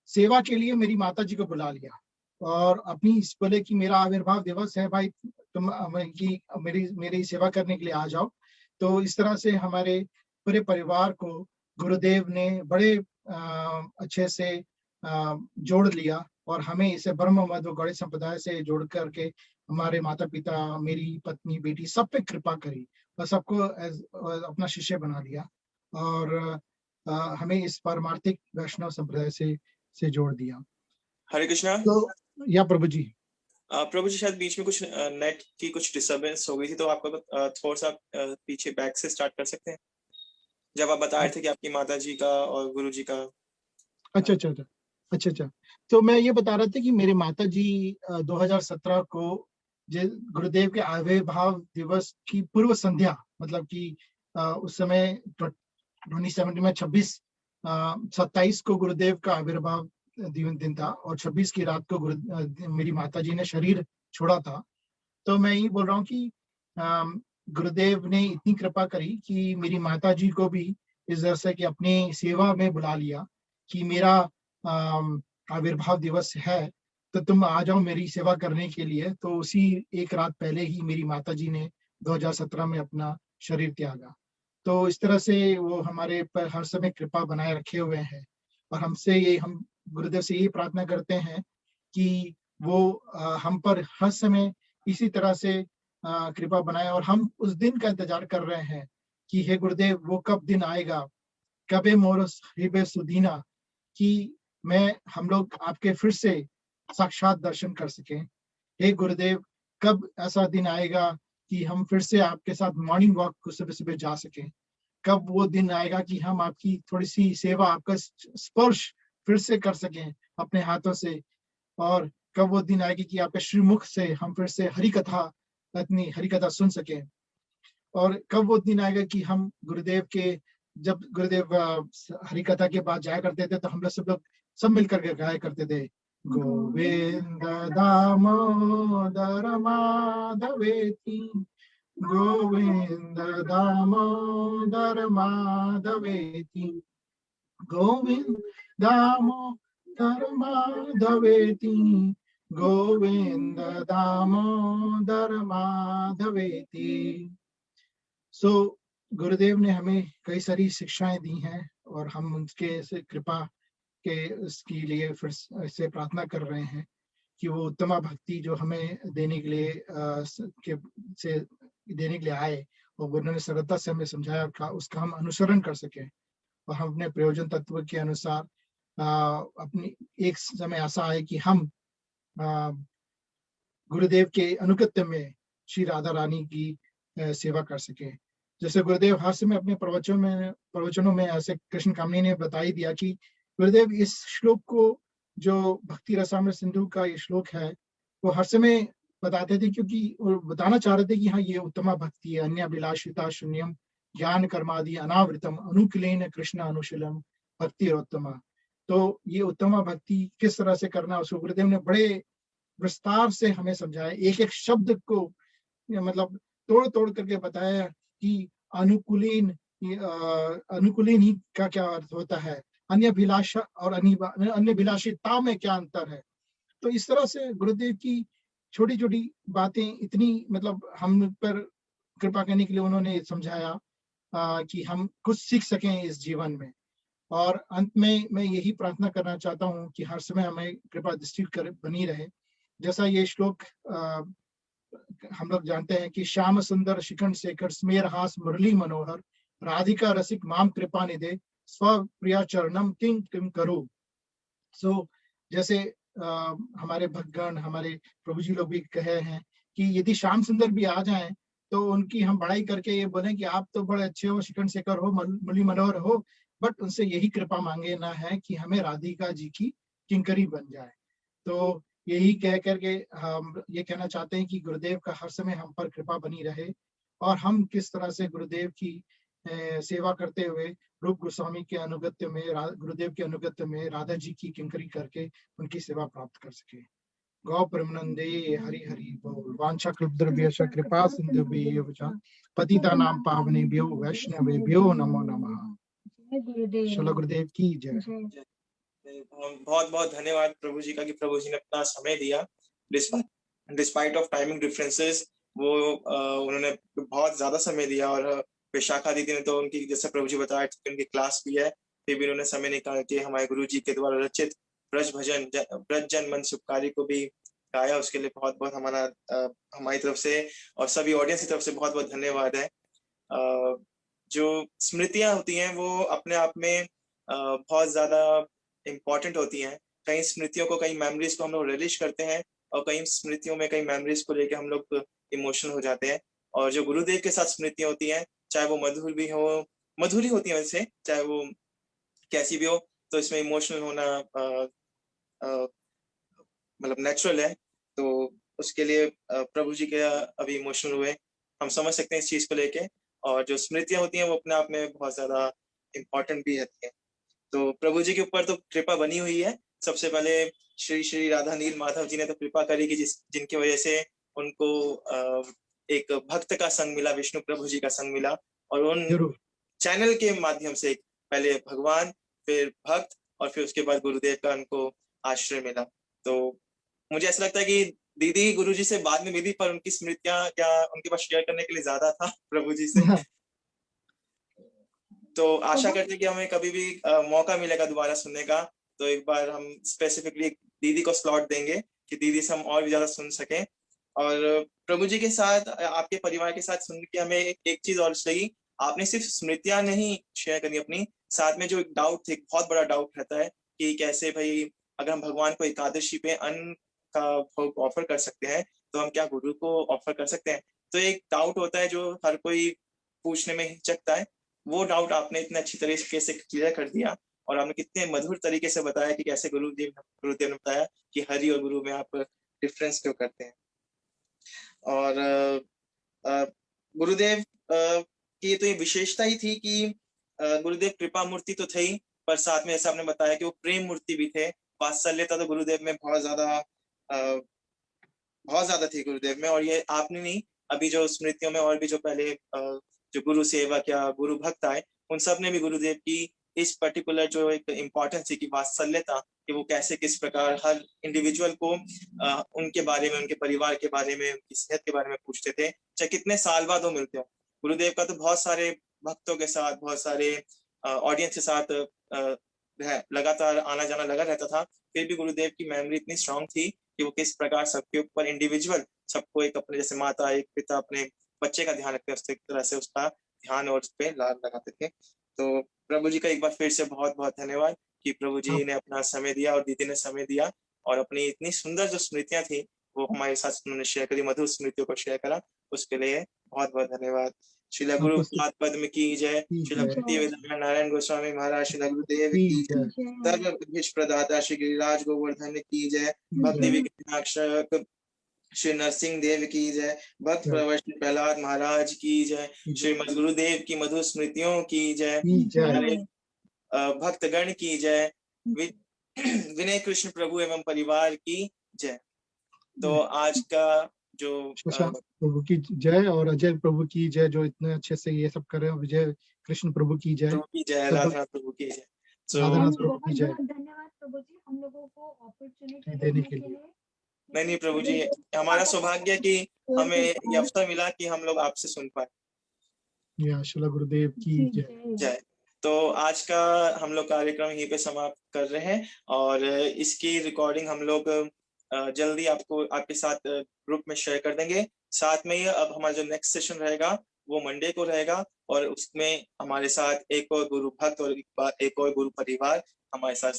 सेवा के लिए मेरी माताजी को बुला लिया, और अपनी बोले कि मेरा आविर्भाव दिवस है भाई, तुम की मेरी सेवा करने के लिए आ जाओ। तो इस तरह से हमारे पूरे परिवार को गुरुदेव ने बड़े अच्छे से जोड़ लिया, और हमें इसे ब्रह्म मध्व गौड़ी संप्रदाय से जोड़ करके हमारे माता पिता, मेरी पत्नी, बेटी सब पे कृपा करी, और सबको अपना शिष्य बना लिया, और हमें इस पारमार्थिक वैष्णव संप्रदाय से जोड़ दिया। हरे कृष्णा। तो या प्रभु जी, प्रभु जी शायद बीच में कुछ नेट की कुछ डिस्टर्बेंस हो गई थी, तो आपका थोड़ा सा पीछे बैक से स्टार्ट कर सकते हैं, जब आप बता रहे थे कि आपकी माता जी का और गुरु जी का। अच्छा। तो मैं ये बता रहा था कि मेरे माता जी 2017 को गुरुदेव के आविर्भाव दिवस की पूर्व संध्या, मतलब कि उस समय 1970 में 27 को गुरुदेव का आविर्भाव दिन था और 26 की रात को मेरी माता जी ने शरीर छोड़ा था। तो मैं यही बोल रहा हूँ कि गुरुदेव ने इतनी कृपा करी कि मेरी माता जी को भी इस तरह से कि अपनी सेवा में बुला लिया कि मेरा आविर्भाव दिवस है तो तुम आ जाओ मेरी सेवा करने के लिए। तो उसी एक रात पहले ही मेरी माता जी ने 2017 में अपना शरीर त्यागा। तो इस तरह से वो हमारे पर हर समय कृपा बनाए रखे हुए हैं और हम गुरुदेव से यही प्रार्थना करते हैं कि वो हम पर हर समय इसी तरह से कृपा बनाए। और हम उस दिन का इंतजार कर रहे हैं कि हे गुरुदेव वो कब दिन आएगा, कबे मोर हृदय सुदीना, कि हम लोग आपके फिर से साक्षात दर्शन कर सकें। हे गुरुदेव कब ऐसा दिन आएगा कि हम फिर से आपके साथ मॉर्निंग वॉक को सुबह-सुबह जा सकें। कब वो दिन आएगा कि हम आपकी थोड़ी-सी सेवा, आपका स्पर्श फिर से कर सकें अपने हाथों से। और कब वो दिन आएगी कि आपके श्रीमुख से हम फिर से हरि कथा सुन सकें। और कब वो दिन आएगा कि हम जब गुरुदेव हरि कथा के बाद जाया करते थे तो हम लोग सब मिलकर के गाया करते थे, गोविंद दामोदर माधवेति, गोविंद दामोदर माधवेति, गोविंद दामोदर माधवेति, गोविंद दामोदर माधवेति। सो गुरुदेव ने हमें कई सारी शिक्षाएं दी हैं और हम उनके से कृपा के उसके लिए फिर से प्रार्थना कर रहे हैं कि वो उत्तम भक्ति जो हमें देने के लिए आए और उन्होंने सरलता से हमें समझाया उसका हम अनुसरण कर सकें और हम अपने प्रयोजन तत्व के अनुसार अपनी एक समय ऐसा आए कि हम गुरुदेव के अनुगत्य में श्री राधा रानी की सेवा कर सकें। जैसे गुरुदेव हर समय अपने प्रवचनों में ऐसे कृष्ण कामनी ने बता ही दिया कि गुरुदेव इस श्लोक को, जो भक्ति रसामृत सिंधु का ये श्लोक है, वो हर समय बताते थे क्योंकि वो बताना चाह रहे थे कि हाँ ये उत्तमा भक्ति है, अन्य अभिलाषिता शून्यम ज्ञान कर्मादि अनावृतम अनुकूलेन कृष्ण अनुशीलम भक्ति उत्तमा। तो ये उत्तमा भक्ति किस तरह से करना, उसको गुरुदेव ने बड़े विस्तार से हमें समझाया, एक एक शब्द को मतलब तोड़ करके बताया कि अनुकूलीन ही का क्या अर्थ होता है, अन्य अभिलाषा और अन्य अभिलाषिता में क्या अंतर है। तो इस तरह से गुरुदेव की छोटी छोटी बातें इतनी मतलब हम पर कृपा करने के लिए उन्होंने समझाया कि हम कुछ सीख सकें इस जीवन में। और अंत में मैं यही प्रार्थना करना चाहता हूँ कि हर समय हमें कृपा दृष्टि बनी रहे। जैसा ये श्लोक हम लोग जानते हैं कि श्याम सुंदर शिखंड शेखर स्मेर हास मुरली मनोहर राधिका रसिक माम कृपा निधे स्व प्रिया चरणम किम करो। सो जैसे हमारे भक्तगण, हमारे प्रभु जी लोग भी कहे हैं कि यदि श्याम सुंदर भी आ जाएं तो उनकी हम बड़ाई करके ये बोलें कि आप तो बड़े अच्छे हो, शिखंड शेखर हो, मुरली मनोहर हो, बट उनसे यही कृपा मांगे ना है कि हमें राधिका जी की किंकरी बन जाए। तो यही कह करके हम ये कहना चाहते हैं कि गुरुदेव का हर समय हम पर कृपा बनी रहे और हम किस तरह से गुरुदेव की सेवा करते हुए रूप गोस्वामी के अनुगत्य में, गुरुदेव के अनुगत्य में राधा जी की किंकरी करके उनकी सेवा प्राप्त कर सके। गौ प्रेमनंदे हरि हरि बोल। वांछा कृपा कृपा सिंधुभ्यो पतितानां पावनेभ्यो वैष्णवेभ्यो नमो नमः। चलो गुरुदेव की जय। बहुत बहुत धन्यवाद प्रभु जी का कि प्रभु जी ने अपना समय दिया डिस्पाइट ऑफ टाइमिंग डिफरेंसेस। वो उन्होंने बहुत ज्यादा समय दिया और विशाखा दीदी ने तो उनकी जैसे प्रभु जी बताया उनकी क्लास भी है, फिर भी उन्होंने समय निकाल के हमारे गुरु जी के द्वारा रचित ब्रज भजन ब्रज जन मन सुखकारी को भी गाया। उसके लिए बहुत बहुत हमारी तरफ से और सभी ऑडियंस की तरफ से बहुत बहुत धन्यवाद है। जो स्मृतियां होती हैं वो अपने आप में बहुत ज्यादा इम्पोर्टेंट होती हैं। कई स्मृतियों को, कई मेमोरीज को हम लोग रिलीज करते हैं और कई स्मृतियों में कई मेमोरीज को लेकर हम लोग इमोशनल हो जाते हैं। और जो गुरुदेव के साथ स्मृतियां होती हैं, चाहे वो मधुरी होती है वैसे, चाहे वो कैसी भी हो, तो इसमें इमोशनल होना मतलब नेचुरल है। तो उसके लिए प्रभु जी के अभी इमोशनल हुए, हम समझ सकते हैं इस चीज को लेके। और जो स्मृतियां होती हैं वो अपने आप में बहुत ज्यादा इम्पोर्टेंट भी रहती है। तो प्रभु जी के ऊपर तो कृपा बनी हुई है। सबसे पहले श्री श्री राधा नील माधव जी ने तो कृपा करी कि जिनकी वजह से उनको एक भक्त का संग मिला, विष्णु प्रभु जी का संग मिला, और उन जरूर चैनल के माध्यम से पहले भगवान, फिर भक्त, और फिर उसके बाद गुरुदेव का उनको आश्रय मिला। तो मुझे ऐसा लगता है कि दीदी गुरु जी से बाद में मिली, पर उनकी स्मृतियां क्या उनके पास शेयर करने के लिए ज्यादा था प्रभु जी से। तो आशा करते हैं कि हमें कभी भी मौका मिलेगा दोबारा सुनने का, तो एक बार हम स्पेसिफिकली दीदी को स्लॉट देंगे कि दीदी से हम और भी ज्यादा सुन सकें। और प्रभु जी के साथ, आपके परिवार के साथ सुन के हमें एक चीज और लगी, आपने सिर्फ स्मृतियां नहीं शेयर करी अपनी, साथ में जो एक डाउट थे, बहुत बड़ा डाउट रहता है कि कैसे भाई अगर हम भगवान को एकादशी पे अन्न का भोग ऑफर कर सकते हैं, तो हम क्या गुरु को ऑफर कर सकते हैं? तो एक डाउट होता है जो हर कोई पूछने में हिचकता है। वो डाउट आपने इतने अच्छी तरीके से क्लियर कर दिया, और आपने कितने मधुर तरीके से बताया कि कैसे गुरुदेव ने बताया कि हरि और गुरु में आप डिफरेंस क्यों करते हैं। और गुरुदेव की तो ये विशेषता ही थी कि गुरुदेव कृपा मूर्ति तो थे ही, पर साथ में, जैसा आपने बताया, कि वो प्रेम मूर्ति भी थे। वात्सल्यता तो गुरुदेव में बहुत ज्यादा थी गुरुदेव में। और ये आपने नहीं, अभी जो स्मृतियों में और भी जो पहले जो गुरु सेवक या गुरु भक्त आए, उन सब ने भी गुरुदेव की इस पर्टिकुलर जो एक इम्पोर्टेंस थी कि वात्सल्यता, कि वो कैसे किस प्रकार हर इंडिविजुअल को उनके बारे में, उनके परिवार के बारे में, उनकी सेहत के बारे में पूछते थे, चाहे कितने साल बाद वो मिलते हो। गुरुदेव का तो बहुत सारे भक्तों के साथ, बहुत सारे ऑडियंस के साथ लगातार आना जाना लगा रहता था, फिर भी गुरुदेव की मेमोरी इतनी स्ट्रांग थी कि वो किस प्रकार सबके ऊपर इंडिविजुअल, सबको एक अपने जैसे माता, एक पिता अपने बच्चे का ध्यान रखते हैं, उस तरह से उसका ध्यान और उस पर लाल लगाते थे। तो प्रभु जी का एक बार फिर से बहुत बहुत धन्यवाद कि प्रभु जी ने अपना समय दिया और दीदी ने समय दिया, और अपनी इतनी सुंदर जो स्मृतियां थी वो हमारे साथ उन्होंने शेयर करी, मधुर स्मृतियों को शेयर करा, उसके लिए बहुत बहुत धन्यवाद। श्रील गुरु पाद पद्म की जय, श्रील भक्ति वेदांत नारायण गोस्वामी महाराज, श्रील गुरुदेव की जय, सर्व प्रदाता श्री गिरिराज गोवर्धन की जय, भक्ति विज्ञानाक्षक श्री नरसिंह देव की जय, भक्त प्रवर श्री प्रहलाद महाराज की जय, श्रीमद गुरुदेव की मधुर स्मृतियों की जय, हमारे भक्तगण की जय, विनय कृष्ण प्रभु एवं परिवार की जय। तो आज का जो प्रभु की जय और अजय प्रभु की जय, जो इतने अच्छे से ये सब कर रहे हैं। विजय कृष्ण प्रभु की जय, राधा प्रभु की जय। प्रभु की जय। धन्यवाद प्रभु जी हम लोगों को अपॉर्चुनिटी देने के लिए। नहीं प्रभु जी, हमारा सौभाग्य कि हमें ये अवसर मिला कि हम लोग आपसे सुन पाए। श्रील गुरुदेव की जय। तो आज का हम लोग कार्यक्रम यहीं पे समाप्त कर रहे हैं, और इसकी रिकॉर्डिंग हम लोग जल्दी आपको आपके साथ ग्रुप में शेयर कर देंगे। साथ में ही अब हमारा जो नेक्स्ट सेशन रहेगा वो मंडे को रहेगा, और उसमें हमारे साथ एक और गुरु भक्त और एक और गुरु परिवार हमारे साथ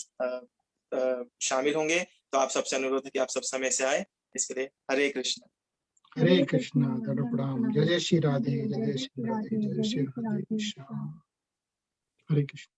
शामिल होंगे। तो आप सबसे अनुरोध है कि आप सब समय से आए। इसके लिए हरे कृष्ण। हरे कृष्णा, धन्यवाद प्रणाम। जय जय श्री राधे, जय जय श्री राधे, जय श्री राधे। हरे कृष्ण।